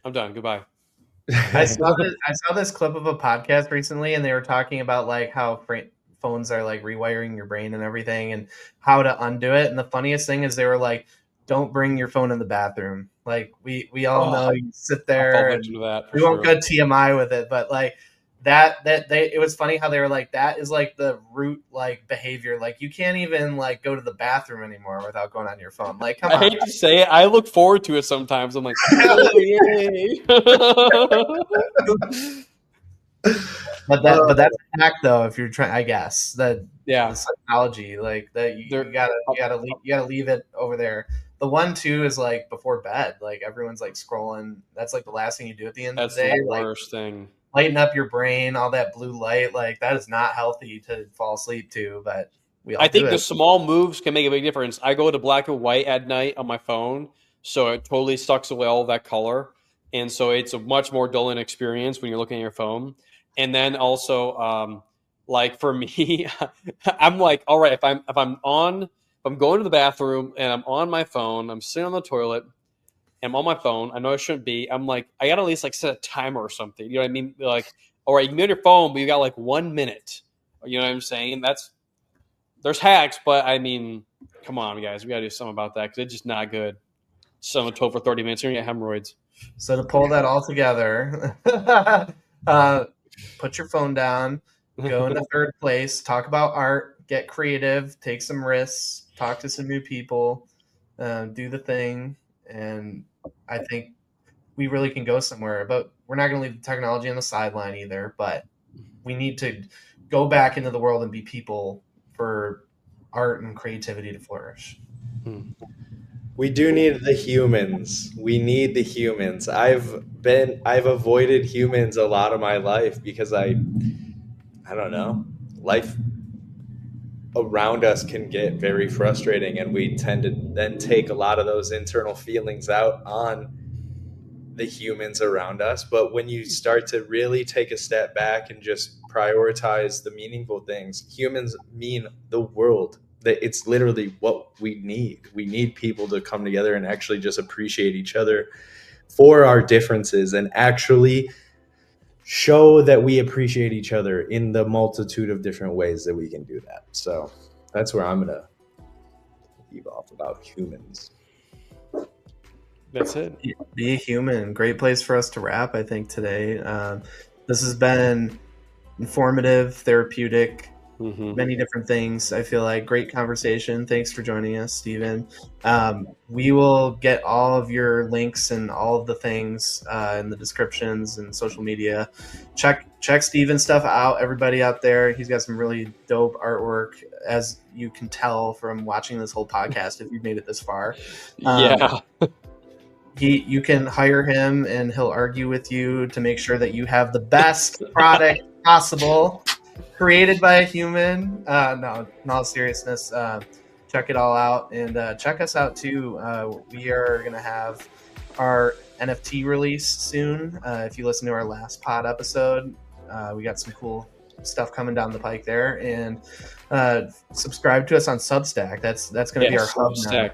I'm done. Goodbye. I saw this clip of a podcast recently, and they were talking about like how phones are like rewiring your brain and everything, and how to undo it. And the funniest thing is they were like, "Don't bring your phone in the bathroom." Like we all know you sit there, and we won't go TMI with it, but like it was funny how they were like that is like the root like behavior. Like you can't even like go to the bathroom anymore without going on your phone. Like come on. I hate to say it, I look forward to it sometimes. I'm like, oh, yay. But that's a hack though. If you're trying, I guess that the psychology like that you gotta leave it over there. The one too is like before bed, like everyone's like scrolling. That's like the last thing you do at the end of the day. That's the worst thing. Lighten up your brain, all that blue light, like that is not healthy to fall asleep to. But I think the small moves can make a big difference. I go to black and white at night on my phone, so it totally sucks away all that color, and so it's a much more dulling experience when you're looking at your phone. And then also, like for me, I'm like, all right, if I'm going to the bathroom and I'm on my phone, I'm sitting on the toilet, I'm on my phone. I know I shouldn't be. I'm like, I gotta at least like set a timer or something. You know what I mean? Like, all right, you can be on your phone, but you got like 1 minute. You know what I'm saying? There's hacks, but I mean, come on, guys, we gotta do something about that because it's just not good. Sit on the toilet for 30 minutes, you're gonna get hemorrhoids. So to pull that all together, put your phone down, go into third place, talk about art, get creative, take some risks, talk to some new people, do the thing, and I think we really can go somewhere. But we're not going to leave the technology on the sideline either. But we need to go back into the world and be people for art and creativity to flourish. We do need the humans. We need the humans. I've avoided humans a lot of my life because I don't know. Life around us can get very frustrating, and we tend to then take a lot of those internal feelings out on the humans around us. But when you start to really take a step back and just prioritize the meaningful things, humans mean the world. That it's literally what we need. We need people to come together and actually just appreciate each other for our differences and actually show that we appreciate each other in the multitude of different ways that we can do that. So that's where I'm gonna evolve about humans. That's it. Be a human. Great place for us to wrap, I think, today. This has been informative, therapeutic, many different things. I feel like great conversation. Thanks for joining us, Stephen. We will get all of your links and all of the things in the descriptions and social media. Check Stephen's stuff out, everybody out there. He's got some really dope artwork, as you can tell from watching this whole podcast if you've made it this far. Yeah. You can hire him and he'll argue with you to make sure that you have the best product possible, created by a human. No, in all seriousness, check it all out, and check us out too. We are going to have our NFT release soon. If you listen to our last pod episode, we got some cool stuff coming down the pike there, and subscribe to us on Substack. That's going to be our hub now.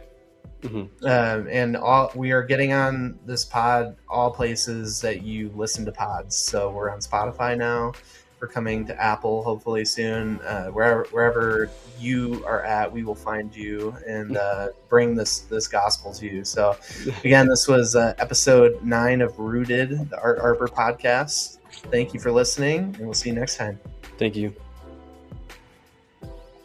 And we are getting on this pod all places that you listen to pods. So we're on Spotify now. We're coming to Apple hopefully soon. Wherever you are at, we will find you and bring this gospel to you. So again, this was episode 9 of Rooted, the Art Arbor podcast. Thank you for listening, and we'll see you next time. Thank you.